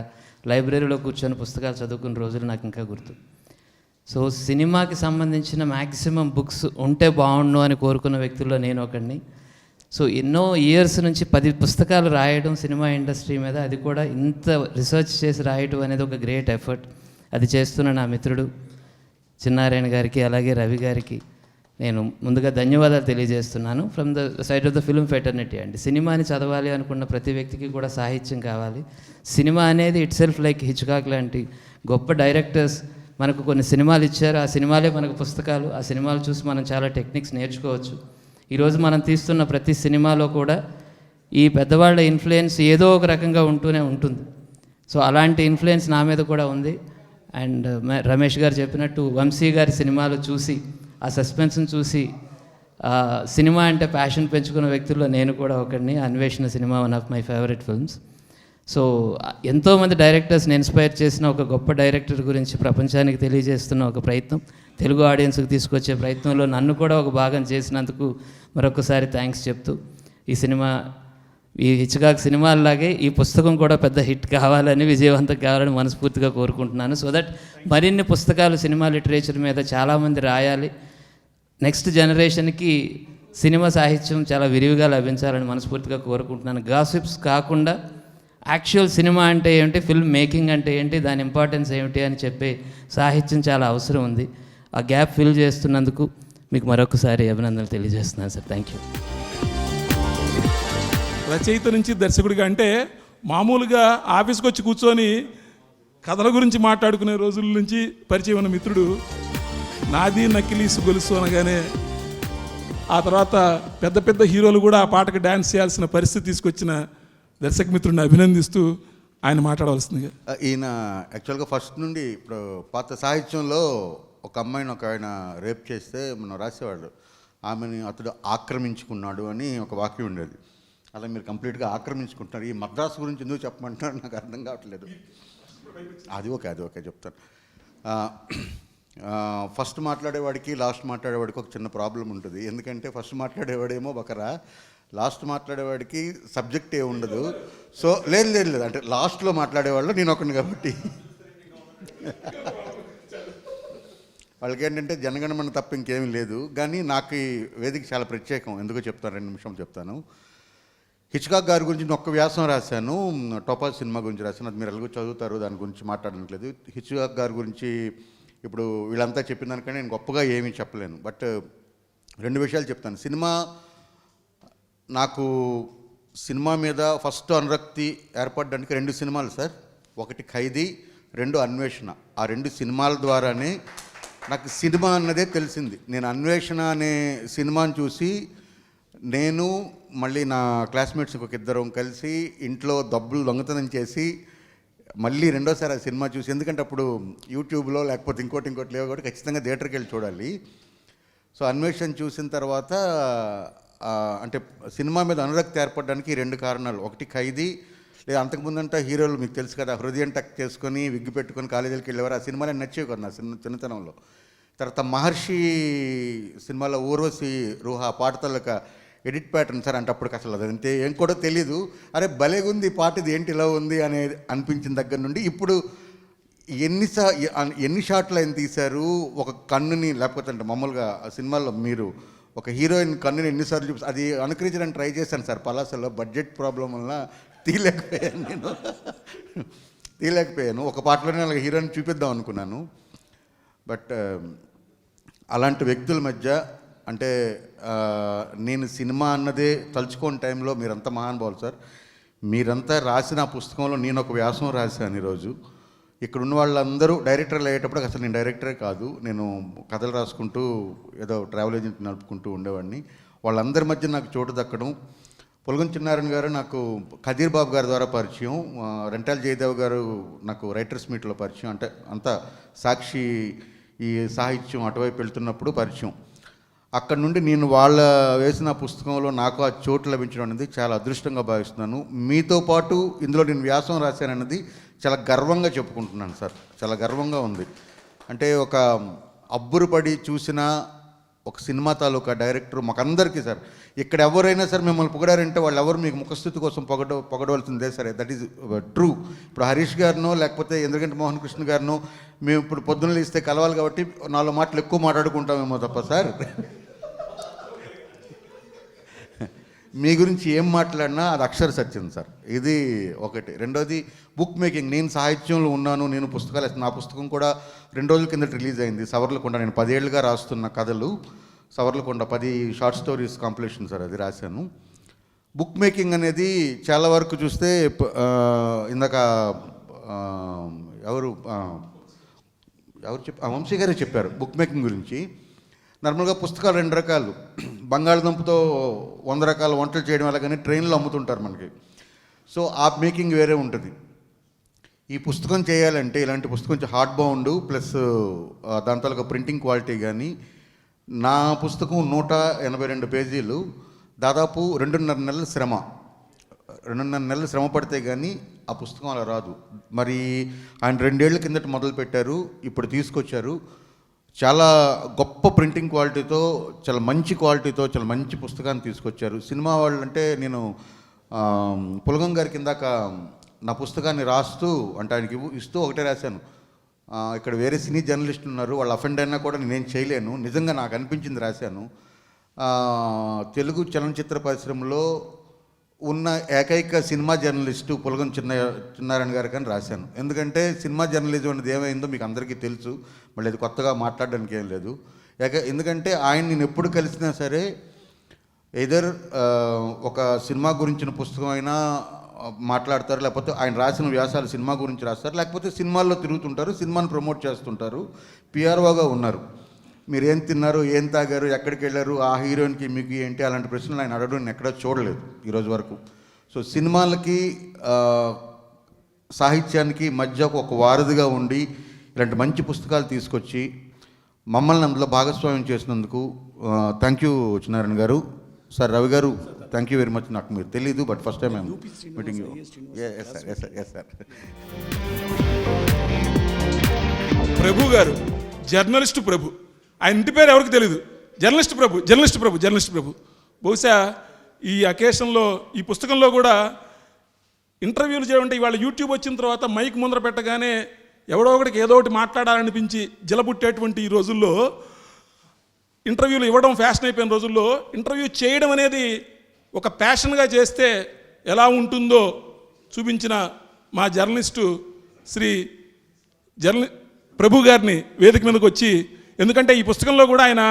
లైబ్రరీలో కూర్చొని పుస్తకాలు చదువుకున్న రోజులు నాకు ఇంకా గుర్తు. సో సినిమాకి సంబంధించిన మ్యాక్సిమం బుక్స్ ఉంటే బాగుండు అని కోరుకున్న వ్యక్తుల్లో నేను ఒకడిని. సో ఎన్నో ఇయర్స్ నుంచి 10 పుస్తకాలు రాయడం సినిమా ఇండస్ట్రీ మీద, అది కూడా ఇంత రీసెర్చ్ చేసి రాయడం అనేది ఒక గ్రేట్ ఎఫర్ట్. అది చేస్తున్న నా మిత్రుడు చిన్నారాయణ గారికి, అలాగే రవి గారికి నేను ముందుగా ధన్యవాదాలు తెలియజేస్తున్నాను. From the side of the film fraternity అండి. సినిమాని చదవాలి అనుకున్న ప్రతి వ్యక్తికి కూడా సాహిత్యం కావాలి. సినిమా అనేది ఇట్ సెల్ఫ్ లైక్ హిచ్కాక్ లాంటి గొప్ప డైరెక్టర్స్ మనకు కొన్ని సినిమాలు ఇచ్చారు. ఆ సినిమాలే మనకు పుస్తకాలు. ఆ సినిమాలు చూసి మనం చాలా టెక్నిక్స్ నేర్చుకోవచ్చు. ఈరోజు మనం తీస్తున్న ప్రతి సినిమాలో కూడా ఈ పెద్దవాళ్ళ ఇన్ఫ్లుయెన్స్ ఏదో ఒక రకంగా ఉంటూనే ఉంటుంది. సో అలాంటి ఇన్ఫ్లుయెన్స్ నా మీద కూడా ఉంది. అండ్ రమేష్ గారు చెప్పినట్టు వంశీ గారి సినిమాలు చూసి, ఆ సస్పెన్స్ని చూసి సినిమా అంటే ప్యాషన్ పెంచుకున్న వ్యక్తుల్లో నేను కూడా ఒకడిని. అన్వేషణ cinema one of my favourite films. So ఎంతోమంది డైరెక్టర్స్ని ఇన్స్పైర్ చేసిన ఒక గొప్ప డైరెక్టర్ గురించి ప్రపంచానికి తెలియజేస్తున్న ఒక ప్రయత్నం, తెలుగు ఆడియన్స్కి తీసుకొచ్చే ప్రయత్నంలో నన్ను కూడా ఒక భాగం చేసినందుకు మరొకసారి థ్యాంక్స్ చెప్తూ, ఈ హిచ్కాక్ సినిమాల్లాగే ఈ పుస్తకం కూడా పెద్ద హిట్ కావాలని, విజయవంతం కావాలని మనస్ఫూర్తిగా కోరుకుంటున్నాను. సో దట్ మరిన్ని పుస్తకాలు సినిమా లిటరేచర్ మీద చాలామంది రాయాలి. నెక్స్ట్ జనరేషన్కి సినిమా సాహిత్యం చాలా విరివిగా లభించాలని మనస్ఫూర్తిగా కోరుకుంటున్నాను. గాసిప్స్ కాకుండా యాక్చువల్ సినిమా అంటే ఏమిటి, ఫిల్మ్ మేకింగ్ అంటే ఏంటి, దాని ఇంపార్టెన్స్ ఏమిటి అని చెప్పే సాహిత్యం చాలా అవసరం ఉంది. ఆ గ్యాప్ ఫిల్ చేస్తున్నందుకు మీకు మరొకసారి అభినందనలు తెలియజేస్తున్నాను సార్. Thank you. రచయిత నుంచి దర్శకుడిగా అంటే మామూలుగా ఆఫీస్కి వచ్చి కూర్చొని కథల గురించి మాట్లాడుకునే రోజుల నుంచి పరిచయం ఉన్న మిత్రుడు. నాది నకిలీసు గొలుసు అనగానే ఆ తర్వాత పెద్ద పెద్ద హీరోలు కూడా ఆ పాటకు డ్యాన్స్ చేయాల్సిన పరిస్థితి తీసుకొచ్చిన దర్శక మిత్రుడిని అభినందిస్తూ ఆయన మాట్లాడవలసిందిగా. ఈయన యాక్చువల్గా ఫస్ట్ నుండి ఇప్పుడు పాత సాహిత్యంలో ఒక అమ్మాయిని ఒక ఆయన రేప్ చేస్తే మనం రాసేవాళ్ళు, ఆమెని అతడు ఆక్రమించుకున్నాడు అని ఒక వాక్యం ఉండేది. అలా మీరు కంప్లీట్గా ఆక్రమించుకుంటున్నారు. ఈ మద్రాసు గురించి ఎందుకు చెప్పమంటున్నారు నాకు అర్థం కావట్లేదు. అది ఓకే చెప్తాను. ఫస్ట్ మాట్లాడేవాడికి లాస్ట్ మాట్లాడేవాడికి ఒక చిన్న ప్రాబ్లం ఉంటుంది. ఎందుకంటే ఫస్ట్ మాట్లాడేవాడేమో బకరా, లాస్ట్ మాట్లాడేవాడికి సబ్జెక్ట్ ఏ ఉండదు. సో లేదు అంటే లాస్ట్లో మాట్లాడేవాళ్ళు నేను ఒకరిని కాబట్టి వాళ్ళకి ఏంటంటే జనగణమన తప్ప ఇంకేమీ లేదు. కానీ నాకు ఈ వేదిక చాలా ప్రత్యేకం. ఎందుకో చెప్తాను, 2 నిమిషాలు చెప్తాను. హిచ్కాక్ గారి గురించి నేను ఒక్క వ్యాసం రాశాను, టోపాజ్ సినిమా గురించి రాశాను. అది మీరు ఎలాగో చదువుతారు, దాని గురించి మాట్లాడట్లేదు. హిచ్కాక్ గారి గురించి ఇప్పుడు వీళ్ళంతా చెప్పిన దానికంటే నేను గొప్పగా ఏమీ చెప్పలేను. బట్ 2 విషయాలు చెప్తాను. నాకు సినిమా మీద ఫస్ట్ అనురక్తి ఏర్పడడానికి 2 సినిమాలు సార్. ఒకటి ఖైదీ, 2 అన్వేషణ. ఆ 2 సినిమాల ద్వారానే నాకు సినిమా అన్నదే తెలిసింది. నేను అన్వేషణ అనే సినిమాని చూసి నేను మళ్ళీ నా క్లాస్మేట్స్ ఒక ఇద్దరం కలిసి ఇంట్లో డబ్బులు దొంగతనం చేసి మళ్ళీ రెండోసారి ఆ సినిమా చూసి, ఎందుకంటే అప్పుడు యూట్యూబ్లో లేకపోతే ఇంకోటి లేవు కాబట్టి ఖచ్చితంగా థియేటర్కి వెళ్ళి చూడాలి. సో అన్వేషణ చూసిన తర్వాత అంటే సినిమా మీద అనురక్తి ఏర్పడడానికి 2 కారణాలు. ఒకటి ఖైదీ, లేదా అంతకుముందంతా హీరోలు మీకు తెలుసు కదా, హృదయం టక్ చేసుకొని విగ్గు పెట్టుకొని కాలేజీలకు వెళ్ళేవారు. ఆ సినిమాలో నచ్చేవి కదా నా చిన్నతనంలో. తర్వాత మహర్షి సినిమాలో ఊర్వశి రూహా పాటతలక ఎడిట్ ప్యాటర్న్ సార్, అంటే అప్పటికి అసలు అదంటే ఏం కూడా తెలీదు. అరే భలేగుంది పాట, ఇది ఏంటి ఇలా ఉంది అనేది అనిపించిన దగ్గర నుండి ఇప్పుడు ఎన్ని షాట్లు ఆయన తీశారు. ఒక కన్నుని లేకపోతే అంటే మామూలుగా ఆ సినిమాలో మీరు ఒక హీరోయిన్ కన్నుని ఎన్నిసార్లు చూసి అది అనుకరించడానికి ట్రై చేశాను సార్. పలాసలో బడ్జెట్ ప్రాబ్లం వల్ల తీయలేకపోయాను. ఒక పాటలోనే అలాగే హీరోయిన్ చూపిద్దాం అనుకున్నాను. బట్ అలాంటి వ్యక్తుల మధ్య అంటే నేను సినిమా అన్నదే తలుచుకోని టైంలో మీరంతా మహానుభావులు సార్. మీరంతా రాసిన ఆ పుస్తకంలో నేను ఒక వ్యాసం రాశాను ఈరోజు. ఇక్కడ ఉన్న వాళ్ళందరూ డైరెక్టర్లు అయ్యేటప్పుడు అసలు నేను డైరెక్టరే కాదు, నేను కథలు రాసుకుంటూ ఏదో ట్రావెల్ ఏజెంట్ నడుపుకుంటూ ఉండేవాడిని. వాళ్ళందరి మధ్య నాకు చోటు దక్కడం, పొలగం చిన్నారాయణ గారు నాకు ఖదీర్ బాబు గారి ద్వారా పరిచయం, రెంటాల జయదేవ్ గారు నాకు రైటర్స్ మీట్లో పరిచయం, అంటే అంతా సాక్షి ఈ సాహిత్యం అటువైపు వెళ్తున్నప్పుడు పరిచయం. అక్కడ నుండి నేను వాళ్ళ వేసిన పుస్తకంలో నాకు ఆ చోటు లభించడం అనేది చాలా అదృష్టంగా భావిస్తున్నాను. మీతో పాటు ఇందులో నేను వ్యాసం రాశానన్నది చాలా గర్వంగా చెప్పుకుంటున్నాను సార్. చాలా గర్వంగా ఉంది. అంటే ఒక అబ్బురుపడి చూసిన ఒక సినిమా తాలూకా డైరెక్టర్ మాకందరికీ సార్, ఇక్కడ ఎవరైనా సరే మిమ్మల్ని పొగడారంటే వాళ్ళు ఎవరు మీకు ముఖస్థుతి కోసం పొగడవలసిందే సరే, దట్ ఈజ్ ట్రూ. ఇప్పుడు హరీష్ గారినో లేకపోతే ఇంద్రగంటి మోహన్ కృష్ణ గారినో మేము ఇప్పుడు పొద్దున్న ఇస్తే కలవాలి కాబట్టి 4 మాటలు ఎక్కువ మాట్లాడుకుంటామేమో తప్ప సార్ మీ గురించి ఏం మాట్లాడినా అది అక్షర సత్యం సార్. ఇది ఒకటి. రెండోది బుక్ మేకింగ్. నేను సాహిత్యంలో ఉన్నాను, నేను పుస్తకాలు, నా పుస్తకం కూడా 2 రోజుల కిందట రిలీజ్ అయింది సవర్లకొండ. నేను 10 ఏళ్ళుగా రాస్తున్న కథలు సవర్లకొండ 10 షార్ట్ స్టోరీస్ కాంపిటీషన్ సార్, అది రాశాను. బుక్ మేకింగ్ అనేది చాలా వరకు చూస్తే ఇందాక ఎవరు వంశీ గారే చెప్పారు బుక్ మేకింగ్ గురించి. నార్మల్గా పుస్తకాలు 2 రకాలు, బంగాళదుంపతో 100 రకాల వంటలు చేయడం అలాగని ట్రైన్లో అమ్ముతుంటారు మనకి. సో ఆ మేకింగ్ వేరే ఉంటుంది. ఈ పుస్తకం చేయాలంటే ఇలాంటి పుస్తకం కొంచెం హార్డ్ బౌండ్ ప్లస్ దాంతో ఒక ప్రింటింగ్ క్వాలిటీ కానీ. నా పుస్తకం 182 పేజీలు, దాదాపు 2.5 నెలల శ్రమ. 2.5 నెలలు శ్రమ పడితే కానీ ఆ పుస్తకం అలా రాదు. మరి ఆయన 2 ఏళ్ల కిందట మొదలుపెట్టారు, ఇప్పుడు తీసుకొచ్చారు. చాలా గొప్ప ప్రింటింగ్ క్వాలిటీతో, చాలా మంచి క్వాలిటీతో చాలా మంచి పుస్తకాన్ని తీసుకొచ్చారు. సినిమా వాళ్ళు అంటే నేను పులగం గారి కిందాక నా పుస్తకాన్ని రాస్తూ అంటే ఆయనకి ఇస్తూ ఒకటే రాశాను, ఇక్కడ వేరే సినీ జర్నలిస్టులు ఉన్నారు, వాళ్ళు అఫెండ్ అయినా కూడా నేనేం చేయలేను, నిజంగా నాకు అనిపించింది రాశాను. తెలుగు చలనచిత్ర పరిశ్రమలో ఉన్న ఏకైక సినిమా జర్నలిస్టు పులగం చిన్నారాయణ గారికి అని రాశాను. ఎందుకంటే సినిమా జర్నలిజం అనేది ఏమైందో మీకు అందరికీ తెలుసు, మళ్ళీ అది కొత్తగా మాట్లాడడానికి ఏం లేదు. ఎందుకంటే ఆయన నేను ఎప్పుడు కలిసినా సరే ఎదర్ ఒక సినిమా గురించిన పుస్తకం అయినా మాట్లాడతారు, లేకపోతే ఆయన రాసిన వ్యాసాలు సినిమా గురించి రాస్తారు, లేకపోతే సినిమాల్లో తిరుగుతుంటారు, సినిమాను ప్రమోట్ చేస్తుంటారు. పిఆర్ఓగా ఉన్నారు. మీరు ఏం తిన్నారు, ఏం తాగారు, ఎక్కడికి వెళ్ళారు, ఆ హీరోయిన్కి మీకు ఏంటి, అలాంటి ప్రశ్నలు ఆయన అడగడం నేను ఎక్కడా చూడలేదు ఈరోజు వరకు. సో సినిమాలకి సాహిత్యానికి మధ్య ఒక వారధిగా ఉండి ఇలాంటి మంచి పుస్తకాలు తీసుకొచ్చి మమ్మల్ని అందులో భాగస్వామ్యం చేసినందుకు థ్యాంక్ యూ చిన్నారాయణ గారు. సార్ రవి గారు థ్యాంక్ యూ వెరీ మచ్. నాకు మీరు తెలీదు, but first time I'm meeting you. Yes sir. Prabhu గారు జర్నలిస్టు ప్రభు, ఆయన ఇంటి పేరు ఎవరికి తెలీదు, జర్నలిస్ట్ ప్రభు. బహుశా ఈ అకేషన్లో ఈ పుస్తకంలో కూడా ఇంటర్వ్యూలు చేయమంటే ఇవాళ యూట్యూబ్ వచ్చిన తర్వాత మైక్ ముందర పెట్టగానే ఎవడో ఒకటికి ఏదో ఒకటి మాట్లాడాలనిపించి జలబుట్టేటువంటి ఈ రోజుల్లో, ఇంటర్వ్యూలు ఇవ్వడం ఫ్యాషన్ అయిపోయిన రోజుల్లో ఇంటర్వ్యూ చేయడం అనేది ఒక ప్యాషన్గా చేస్తే ఎలా ఉంటుందో చూపించిన మా జర్నలిస్టు శ్రీ ప్రభు గారిని వేదిక మీదకి వచ్చి, ఎందుకంటే ఈ పుస్తకంలో కూడా ఆయన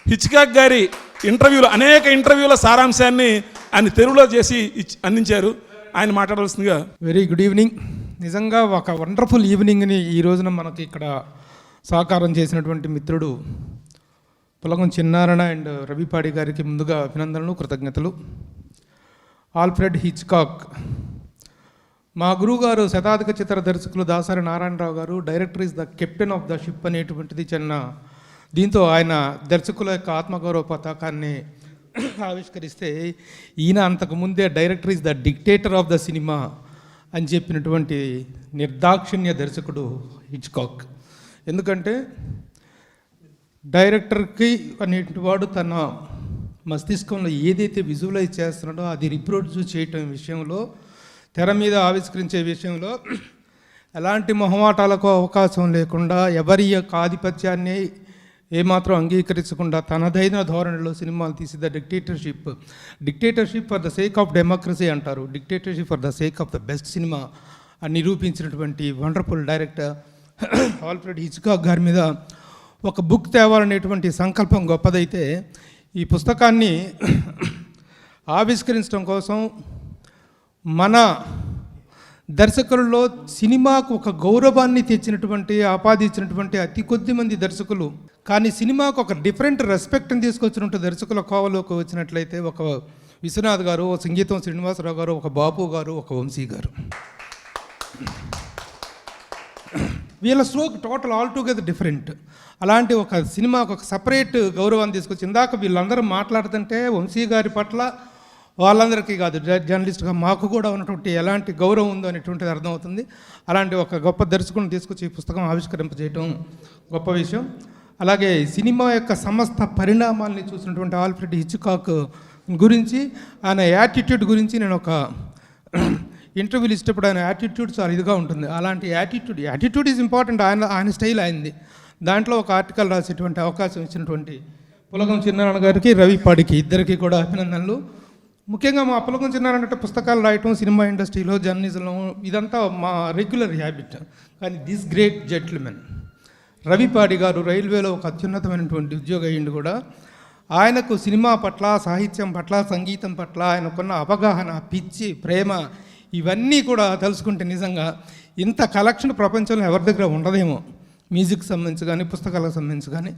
హిచ్కాక్ గారి ఇంటర్వ్యూలు, అనేక ఇంటర్వ్యూల సారాంశాన్ని ఆయన తెలుగులో చేసి అందించారు. ఆయన మాట్లాడవలసిందిగా. Very good evening. నిజంగా ఒక వండర్ఫుల్ ఈవినింగ్ని ఈ రోజున మనకి ఇక్కడ సహకారం చేసినటువంటి మిత్రుడు పులగం చిన్నారాయణ అండ్ రవిపాడి గారికి ముందుగా అభినందనలు, కృతజ్ఞతలు. ఆల్ఫ్రెడ్ హిచ్కాక్ మా గురువుగారు శతాధిక చిత్ర దర్శకులు దాసరి నారాయణరావు గారు director is the captain of the ship అనేటువంటిది దీంతో ఆయన దర్శకుల యొక్క ఆత్మగౌరవ పతాకాన్ని ఆవిష్కరిస్తే, ఈయన అంతకుముందే director is the dictator of the cinema అని చెప్పినటువంటి నిర్దాక్షిణ్య దర్శకుడు హిచ్కాక్. ఎందుకంటే డైరెక్టర్కి అనేటివాడు తన మస్తిష్కంలో ఏదైతే విజువలైజ్ చేస్తున్నాడో అది రిప్రొడ్యూస్ చేయటం విషయంలో, తెర మీద ఆవిష్కరించే విషయంలో ఎలాంటి మొహమాటాలకు అవకాశం లేకుండా, ఎవరి యొక్క ఆధిపత్యాన్ని ఏమాత్రం అంగీకరించకుండా తనదైన ధోరణిలో సినిమాలు తీసి the dictatorship for the sake of democracy అంటారు, dictatorship for the sake of the best సినిమా అని నిరూపించినటువంటి వండర్ఫుల్ డైరెక్టర్ ఆల్ఫ్రెడ్ హిచ్కాక్ గారి మీద ఒక బుక్ తేవాలనేటువంటి సంకల్పం గొప్పదైతే, ఈ పుస్తకాన్ని ఆవిష్కరించడం కోసం మన దర్శకులలో సినిమాకు ఒక గౌరవాన్ని తెచ్చినటువంటి, ఆపాదించినటువంటి అతి కొద్ది మంది దర్శకులు, కానీ సినిమాకు ఒక డిఫరెంట్ రెస్పెక్ట్ని తీసుకొచ్చినట్టు దర్శకుల కోవలోకి వచ్చినట్లయితే ఒక విశ్వనాథ్ గారు, ఒక సంగీతం శ్రీనివాసరావు గారు, ఒక బాపు గారు, ఒక వంశీ గారు. వీళ్ళ stroke total all together different. అలాంటి ఒక సినిమాకు ఒక సపరేట్ గౌరవాన్ని తీసుకొచ్చి, ఇందాక వీళ్ళందరూ మాట్లాడుతుంటే వంశీ గారి పట్ల వాళ్ళందరికీ కాదు, జర్నలిస్ట్గా మాకు కూడా ఉన్నటువంటి ఎలాంటి గౌరవం ఉందో అనేటువంటిది అర్థమవుతుంది. అలాంటి ఒక గొప్ప దర్శకుని తీసుకొచ్చి ఈ పుస్తకం ఆవిష్కరింపజేయటం గొప్ప విషయం. అలాగే సినిమా యొక్క సమస్త పరిణామాల్ని చూసినటువంటి ఆల్ఫ్రెడ్ హిచ్కాక్ గురించి, ఆయన యాటిట్యూడ్ గురించి నేను ఒక ఇంటర్వ్యూలు ఇష్టపడు, ఆయన యాటిట్యూడ్ చాలా ఇదిగా ఉంటుంది. అలాంటి యాటిట్యూడ్ ఈజ్ ఇంపార్టెంట్, ఆయన స్టైల్ అయింది. దాంట్లో ఒక ఆర్టికల్ రాసేటువంటి అవకాశం ఇచ్చినటువంటి పులగం చిన్నారాయణ గారికి, రవిపాడికి ఇద్దరికి కూడా అభినందనలు. ముఖ్యంగా మా పులగం చిన్నారాయణ అంటే పుస్తకాలు రాయటం, సినిమా ఇండస్ట్రీలో జర్నలిజంలో ఇదంతా మా రెగ్యులర్ హ్యాబిట్. కానీ దిస్ గ్రేట్ జెంటిల్మెన్ రవిపాడి గారు రైల్వేలో ఒక అత్యున్నతమైనటువంటి ఉద్యోగం అయ్యింది కూడా, ఆయనకు సినిమా పట్ల, సాహిత్యం పట్ల, సంగీతం పట్ల ఆయనకున్న అవగాహన, పిచ్చి, ప్రేమ ఇవన్నీ కూడా తెలుసుకుంటే నిజంగా ఇంత కలెక్షన్ ప్రపంచంలో ఎవరి దగ్గర ఉండదేమో. మ్యూజిక్ సంబంధించి కానీ, పుస్తకాలకు సంబంధించి కానీ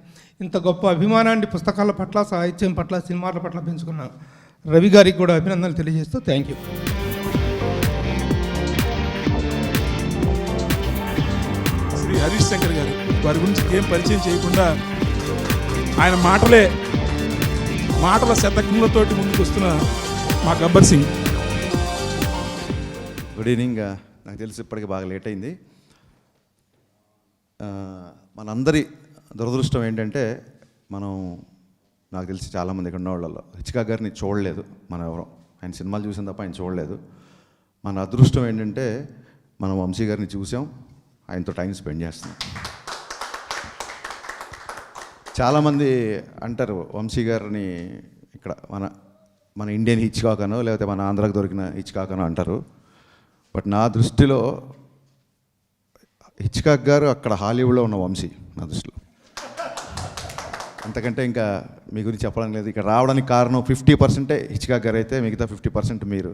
ఇంత గొప్ప అభిమానాన్ని పుస్తకాల పట్ల, సాహిత్యం పట్ల, సినిమాల పట్ల పెంచుకున్న రవి గారికి కూడా అభినందనలు తెలియజేస్తూ థ్యాంక్ యూ. శ్రీ హరీష్ శంకర్ గారు, వారి గురించి ఏం పరిచయం చేయకుండా ఆయన మాటల శతకములతోటి ముందుకు వస్తున్న మా గబ్బర్ సింగ్. Good evening. నాకు తెలిసి ఇప్పటికి బాగా లేట్ అయింది. మనందరి దురదృష్టం ఏంటంటే, మనం నాకు తెలిసి చాలామంది ఇక్కడ ఉన్న వాళ్ళలో హిచ్కాక్ గారిని చూడలేదు. మనం ఎవరో ఆయన సినిమాలు చూసిన తప్ప ఆయన చూడలేదు. మన అదృష్టం ఏంటంటే మనం వంశీ గారిని చూసాం, ఆయనతో టైం స్పెండ్ చేస్తున్నాం. చాలామంది అంటారు వంశీ గారిని ఇక్కడ మన ఇండియన్ హిచ్కాక్ అనో లేకపోతే మన ఆంధ్రాకి దొరికిన హిచ్కాక్ అనో అంటారు. బట్ నా దృష్టిలో హిచ్కాక్ గారు అక్కడ హాలీవుడ్లో ఉన్న వంశీ నా దృష్టిలో. అంతకంటే ఇంకా మీ గురించి చెప్పడం లేదు. ఇక్కడ రావడానికి కారణం 50% హిచ్కాక్ గారు అయితే మిగతా 50% మీరు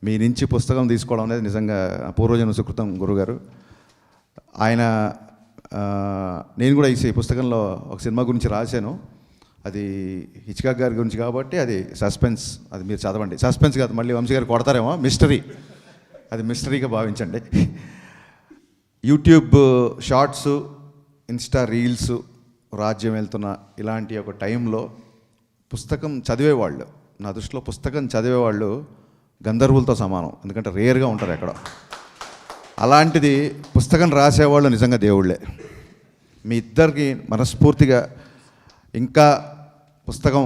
మీ నుంచి పుస్తకం తీసుకోవడం అనేది నిజంగా పూర్వజన్మ సుకృతం గురుగారు. ఆయన నేను కూడా ఈ పుస్తకంలో ఒక సినిమా గురించి రాశాను. అది హిచ్కాక్ గారి గురించి కాబట్టి అది సస్పెన్స్, అది మీరు చదవండి. సస్పెన్స్ కాదు, మళ్ళీ వంశీ గారు కొడతారేమో, మిస్టరీ, అది మిస్టరీగా భావించండి. యూట్యూబ్ షార్ట్స్, ఇన్స్టా రీల్స్ రాజ్యం వెళ్తున్న ఇలాంటి ఒక టైంలో పుస్తకం చదివేవాళ్ళు, నా దృష్టిలో పుస్తకం చదివేవాళ్ళు గంధర్వులతో సమానం. ఎందుకంటే రేర్గా ఉంటారు ఎక్కడ. అలాంటిది పుస్తకం రాసేవాళ్ళు నిజంగా దేవుళ్ళే. మీ ఇద్దరికి మనస్ఫూర్తిగా ఇంకా పుస్తకం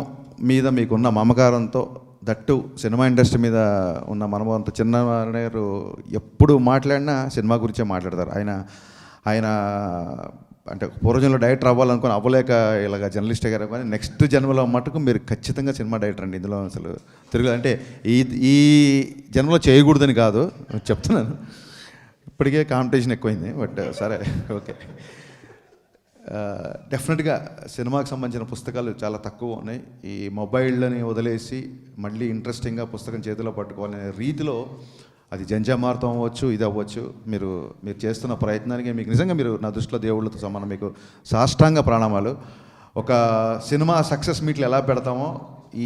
మీద మీకున్న మమకారంతో, దట్టు సినిమా ఇండస్ట్రీ మీద ఉన్న మనమంత చిన్నవారు ఎప్పుడు మాట్లాడినా సినిమా గురించే మాట్లాడతారు. ఆయన అంటే పూర్వజన్మలో డైరెక్టర్ అవ్వాలనుకుని అవ్వలేక ఇలాగ జర్నలిస్ట్ గారు, కానీ నెక్స్ట్ జన్మలో మటుకు మీరు ఖచ్చితంగా సినిమా డైరెక్టర్ అండి. ఇందులో అసలు తిరుగు అంటే ఈ జన్మలో చేయకూడదని కాదు చెప్తున్నాను. ఇప్పటికే కాంపిటీషన్ ఎక్కువైంది. బట్ సరే, ఓకే. డెఫినెట్గా సినిమాకి సంబంధించిన పుస్తకాలు చాలా తక్కువ ఉన్నాయి. ఈ మొబైల్ని వదిలేసి మళ్ళీ ఇంట్రెస్టింగ్గా పుస్తకం చేతిలో పట్టుకోవాలనే రీతిలో అది జంజామార్తం అవ్వచ్చు, ఇది అవ్వచ్చు. మీరు చేస్తున్న ప్రయత్నానికి మీకు నిజంగా మీరు నా దృష్టిలో దేవుళ్ళతో సమానం. మీకు సాష్టాంగ ప్రణామాలు. ఒక సినిమా సక్సెస్ మీట్లు ఎలా పెడతామో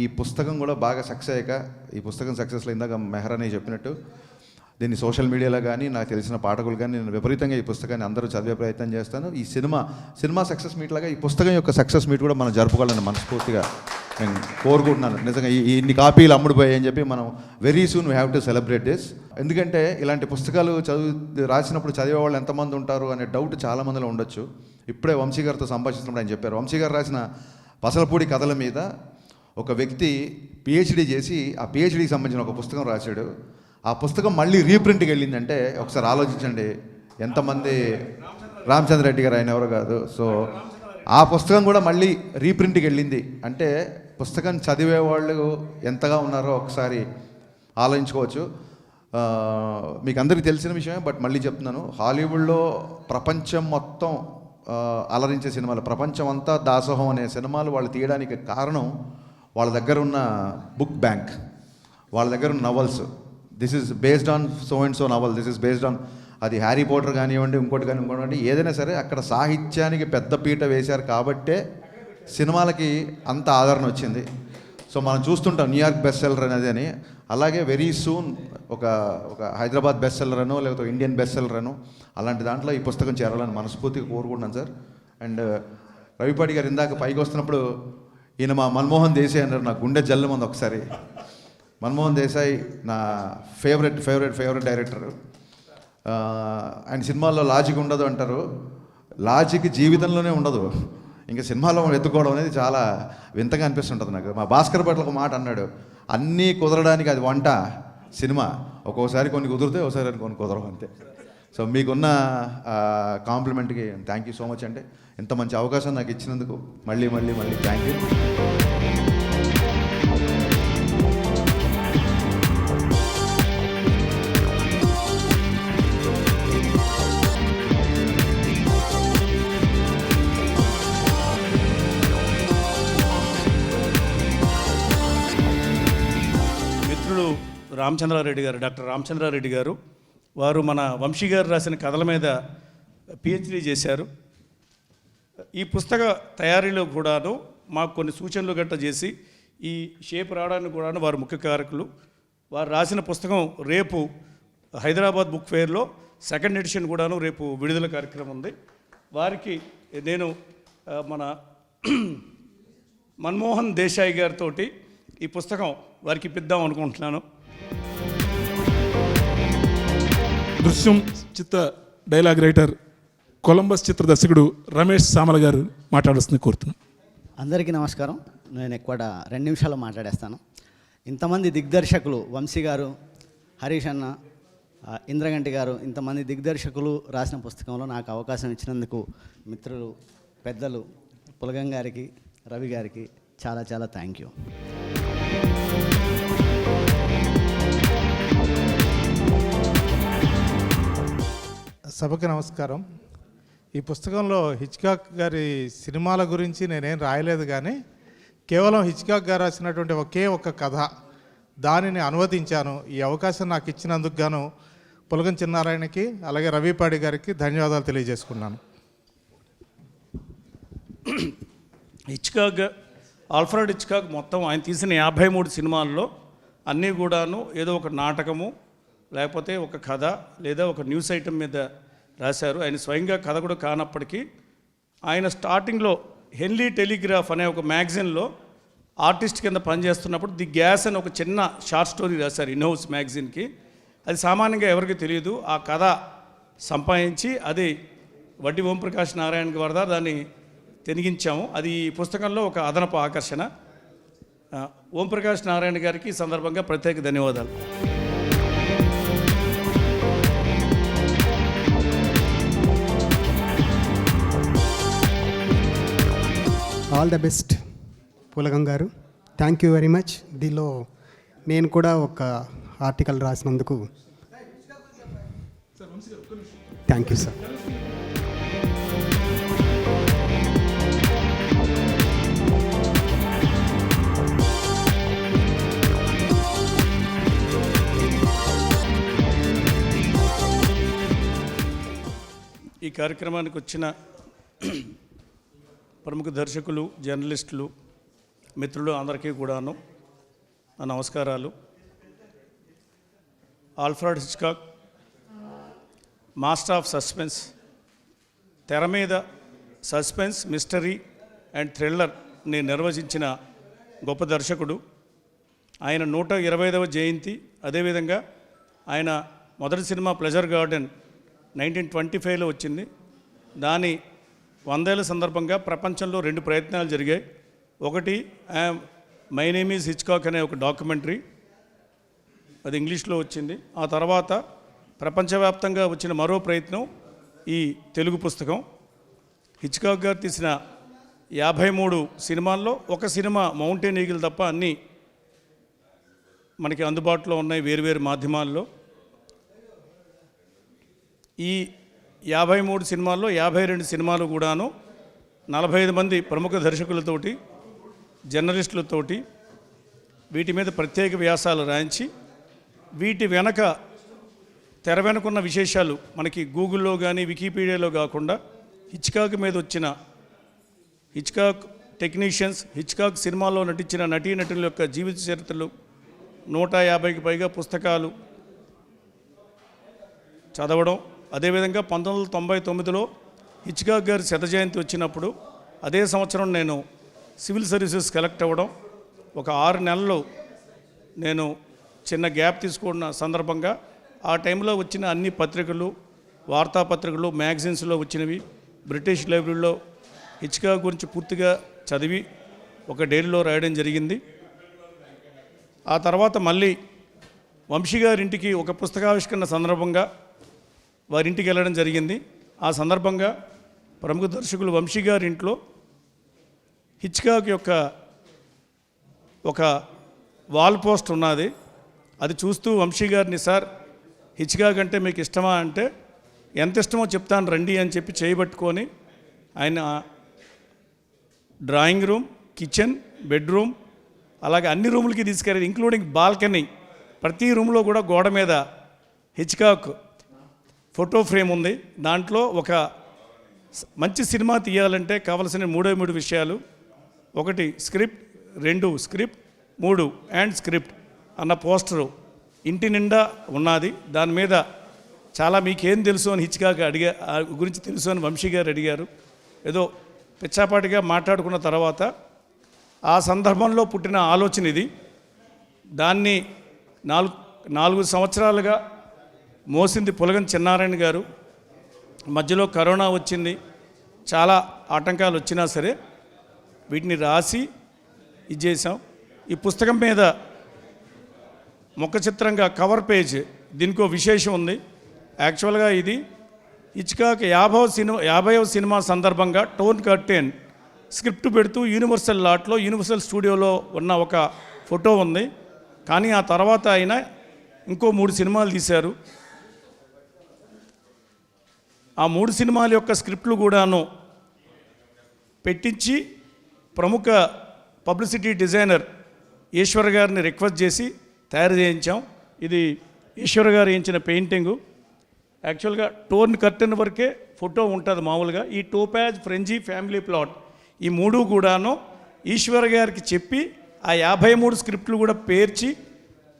ఈ పుస్తకం కూడా బాగా సక్సెస్ అయ్యాక, ఈ పుస్తకం సక్సెస్లో ఇందాక మెహరాని చెప్పినట్టు దీన్ని సోషల్ మీడియాలో కానీ నాకు తెలిసిన పాఠకులు కానీ నేను విపరీతంగా ఈ పుస్తకాన్ని అందరూ చదివే ప్రయత్నం చేస్తాను. ఈ సినిమా సక్సెస్ మీట్ లాగా ఈ పుస్తకం యొక్క సక్సెస్ మీట్ కూడా మనం జరుపుకోవాలని మనస్ఫూర్తిగా నేను కోరుకుంటున్నాను. నిజంగా ఇన్ని కాపీలు అమ్ముడుపోయాయి అని చెప్పి మనం very soon we have to celebrate this. ఎందుకంటే ఇలాంటి పుస్తకాలు రాసినప్పుడు చదివే వాళ్ళు ఎంతమంది ఉంటారు అనే డౌట్ చాలామందిలో ఉండొచ్చు. ఇప్పుడే వంశీ గారితో సంభాషిస్తున్నప్పుడు ఆయన చెప్పారు, వంశీ గారు రాసిన పసలపూడి కథల మీద ఒక వ్యక్తి పిహెచ్డీ చేసి ఆ పిహెచ్డీకి సంబంధించిన ఒక పుస్తకం రాశాడు. ఆ పుస్తకం మళ్ళీ రీప్రింట్కి వెళ్ళిందంటే ఒకసారి ఆలోచించండి ఎంతమంది. రామచంద్ర రెడ్డి గారు, ఆయన ఎవరో కాదు. సో ఆ పుస్తకం కూడా మళ్ళీ రీప్రింట్కి వెళ్ళింది అంటే పుస్తకం చదివే వాళ్ళు ఎంతగా ఉన్నారో ఒకసారి ఆలోచించుకోవచ్చు. మీకు అందరికీ తెలిసిన విషయమే, బట్ మళ్ళీ చెప్తున్నాను. హాలీవుడ్లో ప్రపంచం మొత్తం అలరించే సినిమాలు, ప్రపంచం అంతా దాసోహం అనే సినిమాలు వాళ్ళు తీయడానికి కారణం వాళ్ళ దగ్గర ఉన్న బుక్ బ్యాంక్, వాళ్ళ దగ్గర ఉన్న novels. This is based on so and so novel, this is based on అది హ్యారీ పోటర్ కానివ్వండి, ఇంకోటి కానివ్వండి, ఏదైనా సరే అక్కడ సాహిత్యానికి పెద్ద పీట వేశారు కాబట్టే సినిమాలకి అంత ఆదరణ వచ్చింది. సో మనం చూస్తుంటాం న్యూయార్క్ బెస్ట్ సెల్లర్ అనేది అని. అలాగే వెరీ సూన్ ఒక హైదరాబాద్ బెస్ట్ సెల్లర్ అనో లేకపోతే ఇండియన్ బెస్ట్ సెల్లర్ అనో అలాంటి దాంట్లో ఈ పుస్తకం చేరాలని మనస్ఫూర్తిగా కోరుకుంటున్నాను సార్. అండ్ రవిపాటి గారు ఇందాక పైకి వస్తున్నప్పుడు ఈయన మా మన్మోహన్ దేశాయ్ అన్నారు. నా గుండె జల్లుమంది ఒకసారి. మన్మోహన్ దేశాయ్ నా ఫేవరెట్ డైరెక్టర్. ఆయన సినిమాల్లో లాజిక్ ఉండదు అంటారు. లాజిక్ జీవితంలోనే ఉండదు, ఇంకా సినిమాలో ఎత్తుకోవడం అనేది చాలా వింతగా అనిపిస్తుంటుంది నాకు. మా భాస్కర్ భట్ల ఒక మాట అన్నాడు, అన్నీ కుదరడానికి అది వంట సినిమా. ఒక్కోసారి కొన్ని కుదిరితే ఒకసారి కొన్ని కుదరవు అంతే. సో మీకున్న కాంప్లిమెంట్కి థ్యాంక్ యూ సో మచ్ అండి. ఇంత మంచి అవకాశం నాకు ఇచ్చినందుకు మళ్ళీ థ్యాంక్ యూ. మిత్రుడు రామచంద్రారెడ్డి గారు, డాక్టర్ రామచంద్రారెడ్డి గారు, వారు మన వంశీ గారు రాసిన కథల మీద పిహెచ్డీ చేశారు. ఈ పుస్తక తయారీలో కూడాను మాకు కొన్ని సూచనలు గట్ట చేసి ఈ షేప్ రావడానికి కూడాను వారు ముఖ్య కారకులు. వారు రాసిన పుస్తకం రేపు హైదరాబాద్ బుక్ ఫెయిర్లో సెకండ్ ఎడిషన్ కూడాను రేపు విడుదల కార్యక్రమం ఉంది. వారికి నేను మన మన్మోహన్ దేశాయ్ గారితో ఈ పుస్తకం వారికి ఇప్పిద్దాం అనుకుంటున్నాను. దృశ్యం చిత్ర డైలాగ్ రైటర్, కొలంబస్ చిత్ర దర్శకుడు రమేష్ సామల గారు మాట్లాడాల్సింది కోరుతున్నాను. అందరికీ నమస్కారం. నేను ఎక్కువ 2 నిమిషాలు మాట్లాడేస్తాను. ఇంతమంది దిగ్దర్శకులు, వంశీ గారు, హరీష్ అన్న, ఇంద్రగంటి గారు, ఇంతమంది దిగ్దర్శకులు రాసిన పుస్తకంలో నాకు అవకాశం ఇచ్చినందుకు మిత్రులు, పెద్దలు పులగం గారికి, రవి గారికి చాలా థ్యాంక్ యూ. సభకు నమస్కారం. ఈ పుస్తకంలో హిచ్కాక్ గారి సినిమాల గురించి నేనేం రాయలేదు, కానీ కేవలం హిచ్కాక్ గారు రాసినటువంటి ఒకే ఒక కథ, దానిని అనువదించాను. ఈ అవకాశం నాకు ఇచ్చినందుకు గాను పులగం చిన్నారాయణకి అలాగే రవిపాడి గారికి ధన్యవాదాలు తెలియజేసుకున్నాను. హిచ్కాక్, ఆల్ఫ్రెడ్ హిచ్కాక్ మొత్తం ఆయన తీసిన 53 సినిమాల్లో అన్నీ కూడాను ఏదో ఒక నాటకము, లేకపోతే ఒక కథ లేదా ఒక న్యూస్ ఐటమ్ మీద రాశారు. ఆయన స్వయంగా కథ కూడా కానప్పటికీ ఆయన స్టార్టింగ్లో హెన్లీ టెలిగ్రాఫ్ అనే ఒక మ్యాగజైన్లో ఆర్టిస్ట్ కింద పనిచేస్తున్నప్పుడు ది గ్యాస్ అని ఒక చిన్న షార్ట్ స్టోరీ రాశారు ఇన్హౌస్ మ్యాగజైన్కి. అది సామాన్యంగా ఎవరికి తెలియదు. ఆ కథ సంపాదించి అది వడ్డీ ఓంప్రకాష్ నారాయణ గారి దాన్ని తెనిగించాము. అది ఈ పుస్తకంలో ఒక అదనపు ఆకర్షణ. ఓంప్రకాష్ నారాయణ గారికి ఈ సందర్భంగా ప్రత్యేక ధన్యవాదాలు. ఆల్ ద బెస్ట్ పులగం గారు. Thank you very much. దీనిలో నేను కూడా ఒక ఆర్టికల్ రాసినందుకు థ్యాంక్ యూ సార్. ఈ కార్యక్రమానికి వచ్చిన ప్రముఖ దర్శకులు, జర్నలిస్టులు, మిత్రులు అందరికీ కూడాను నా నమస్కారాలు. Alfred Hitchcock master of suspense, తెర మీద సస్పెన్స్, మిస్టరీ అండ్ థ్రిల్లర్ని నిర్వచించిన గొప్ప దర్శకుడు. ఆయన 125వ జయంతి, అదేవిధంగా ఆయన మొదటి సినిమా ప్లెజర్ గార్డెన్ 1925లో వచ్చింది. దాని 100 ఏళ్ల సందర్భంగా ప్రపంచంలో 2 ప్రయత్నాలు జరిగాయి. ఒకటి మై నేమ్ ఈజ్ హిచ్కాక్ అనే ఒక డాక్యుమెంటరీ, అది ఇంగ్లీష్లో వచ్చింది. ఆ తర్వాత ప్రపంచవ్యాప్తంగా వచ్చిన మరో ప్రయత్నం ఈ తెలుగు పుస్తకం. హిచ్కాక్ గారు తీసిన 53 సినిమాల్లో ఒక సినిమా మౌంటైన్ ఈగిల్ తప్ప అన్నీ మనకి అందుబాటులో ఉన్నాయి వేరువేరు మాధ్యమాల్లో. ఈ 53 సినిమాల్లో 52 సినిమాలు కూడాను 45 మంది ప్రముఖ దర్శకులతోటి, జర్నలిస్టులతోటి వీటి మీద ప్రత్యేక వ్యాసాలు రాయించి, వీటి వెనక తెర వెనుకున్న విశేషాలు మనకి గూగుల్లో కానీ వికీపీడియాలో కాకుండా హిచ్కాక్ మీద వచ్చిన హిచ్కాక్ టెక్నీషియన్స్, హిచ్కాక్ సినిమాలో నటించిన నటీనటుల యొక్క జీవిత చరిత్రలు, 150కి పైగా పుస్తకాలు చదవడం. అదేవిధంగా 1999లో హిచ్కాక్ గారి శత జయంతి వచ్చినప్పుడు అదే సంవత్సరం నేను సివిల్ సర్వీసెస్ కలెక్ట్ అవ్వడం, ఒక 6 నెలలు నేను చిన్న గ్యాప్ తీసుకున్న సందర్భంగా ఆ టైంలో వచ్చిన అన్ని పత్రికలు, వార్తాపత్రికలు, మ్యాగజైన్స్లో వచ్చినవి, బ్రిటిష్ లైబ్రరీలో హిచ్కాక్ గురించి పూర్తిగా చదివి ఒక డైరీలో రాయడం జరిగింది. ఆ తర్వాత మళ్ళీ వంశీ గారింటికి ఒక పుస్తకావిష్కరణ సందర్భంగా వారింటికి వెళ్ళడం జరిగింది. ఆ సందర్భంగా ప్రముఖ దర్శకులు వంశీ గారి ఇంట్లో హిచ్కాక్ యొక్క ఒక వాల్ పోస్ట్ ఉన్నది. అది చూస్తూ వంశీ గారిని, సార్ హిచ్కాక్ అంటే మీకు ఇష్టమా అంటే, ఎంత ఇష్టమో చెప్తాను రండి అని చెప్పి చేయబట్టుకొని ఆయన డ్రాయింగ్ రూమ్, కిచెన్, బెడ్రూమ్, అలాగే అన్ని రూములకి తీసుకెళ్ళారు, ఇంక్లూడింగ్ బాల్కనీ. ప్రతి రూమ్లో కూడా గోడ మీద హిచ్కాక్ ఫోటో ఫ్రేమ్ ఉంది. దాంట్లో ఒక మంచి సినిమా తీయాలంటే కావలసిన 3 విషయాలు: 1 స్క్రిప్ట్, 2 స్క్రిప్ట్, 3 అండ్ స్క్రిప్ట్ అన్న పోస్టరు ఇంటి నిండా ఉన్నది. దాని మీద చాలా మీకేం తెలుసు అని హిచ్కాక్ గురించి తెలుసు అని వంశీ గారు అడిగారు. ఏదో పిచ్చాపాటిగా మాట్లాడుకున్న తర్వాత ఆ సందర్భంలో పుట్టిన ఆలోచన ఇది. దాన్ని 4 సంవత్సరాలుగా మోసింది పులగం చిన్నారాయణ గారు. మధ్యలో కరోనా వచ్చింది, చాలా ఆటంకాలు వచ్చినా సరే వీటిని రాసి ఇది చేసాం. ఈ పుస్తకం మీద ముఖ చిత్రంగా కవర్ పేజ్, దీనికో విశేషం ఉంది. యాక్చువల్గా ఇది హిచ్కాక్ 50వ సినిమా సందర్భంగా టోన్ కర్టెన్ స్క్రిప్ట్ పెడుతూ యూనివర్సల్ లాట్లో, యూనివర్సల్ స్టూడియోలో ఉన్న ఒక ఫోటో ఉంది. కానీ ఆ తర్వాత ఆయన ఇంకో 3 సినిమాలు తీశారు. ఆ 3 సినిమాల యొక్క స్క్రిప్ట్లు కూడాను పెట్టించి ప్రముఖ పబ్లిసిటీ డిజైనర్ ఈశ్వర్ గారిని రిక్వెస్ట్ చేసి తయారు చేయించాం. ఇది ఈశ్వర్ గారు వేయించిన పెయింటింగు. యాక్చువల్గా టోర్న్ కర్టెన్ వరకే ఫోటో ఉంటుంది మామూలుగా. ఈ టోపాజ్, ఫ్రెంజీ, ఫ్యామిలీ ప్లాట్, ఈ 3 కూడాను ఈశ్వర్ గారికి చెప్పి ఆ 53 స్క్రిప్ట్లు కూడా పేర్చి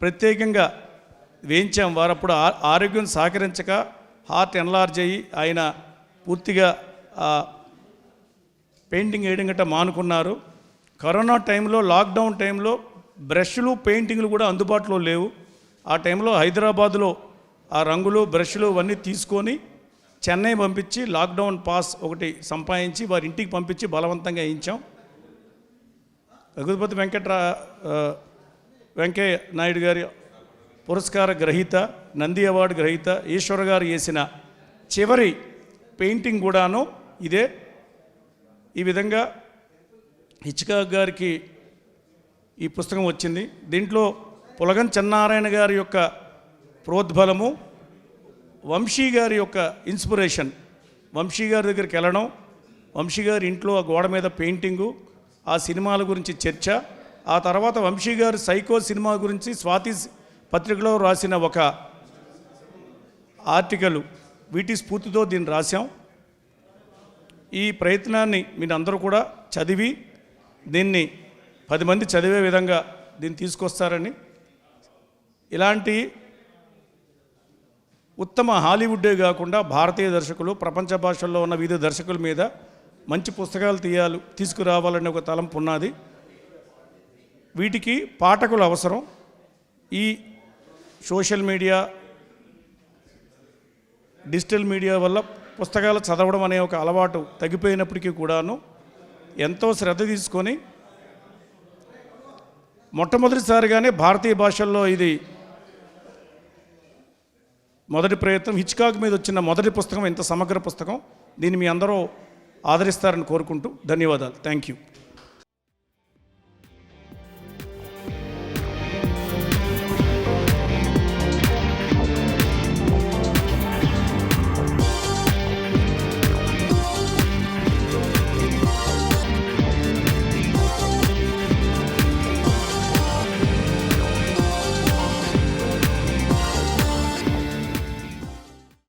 ప్రత్యేకంగా వేయించాం. వారప్పుడు ఆరోగ్యం సహకరించక హార్ట్ ఎన్లార్జ్ అయ్యి ఆయన పూర్తిగా పెయింటింగ్ వేయడం గట్రా మానుకున్నారు. కరోనా టైంలో, లాక్డౌన్ టైంలో బ్రష్లు, పెయింటింగ్లు కూడా అందుబాటులో లేవు. ఆ టైంలో హైదరాబాదులో ఆ రంగులు, బ్రష్లు అవన్నీ తీసుకొని చెన్నై పంపించి లాక్డౌన్ పాస్ ఒకటి సంపాదించి వారి ఇంటికి పంపించి బలవంతంగా వేయించాం. రఘుపతి వెంకయ్య నాయుడు గారి పురస్కార గ్రహీత, నంది అవార్డు గ్రహీత ఈశ్వర్ గారు వేసిన చివరి పెయింటింగ్ కూడాను ఇదే. ఈ విధంగా హిచ్కాక్ గారికి ఈ పుస్తకం వచ్చింది. దీంట్లో పులగం చెన్నారాయణ గారి యొక్క ప్రోద్బలము, వంశీ గారి యొక్క ఇన్స్పిరేషన్, వంశీ గారి దగ్గరికి వెళ్ళడం, వంశీ గారి ఇంట్లో ఆ గోడ మీద పెయింటింగు, ఆ సినిమాల గురించి చర్చ, ఆ తర్వాత వంశీ గారు సైకో సినిమా గురించి స్వాతి పత్రికలో రాసిన ఒక ఆర్టికల్, వీటి స్ఫూర్తితో దీన్ని రాశాం. ఈ ప్రయత్నాన్ని మీరు అందరూ కూడా చదివి దీన్ని 10 మంది చదివే విధంగా దీన్ని తీసుకొస్తారని, ఇలాంటి ఉత్తమ హాలీవుడ్డే కాకుండా భారతీయ దర్శకులు ప్రపంచ భాషల్లో ఉన్న వివిధ దర్శకుల మీద మంచి పుస్తకాలు తీసుకురావాలనే ఒక తలంపు ఉన్నది. వీటికి పాఠకులు అవసరం. ఈ సోషల్ మీడియా, డిజిటల్ మీడియా వల్ల పుస్తకాలు చదవడం అనే ఒక అలవాటు తగ్గిపోయినప్పటికీ కూడాను ఎంతో శ్రద్ధ తీసుకొని మొట్టమొదటిసారిగానే భారతీయ భాషల్లో ఇది మొదటి ప్రయత్నం. హిచ్కాక్ మీద వచ్చిన మొదటి పుస్తకం, ఇంత సమగ్ర పుస్తకం. దీన్ని మీ అందరూ ఆదరిస్తారని కోరుకుంటూ ధన్యవాదాలు. Thank you.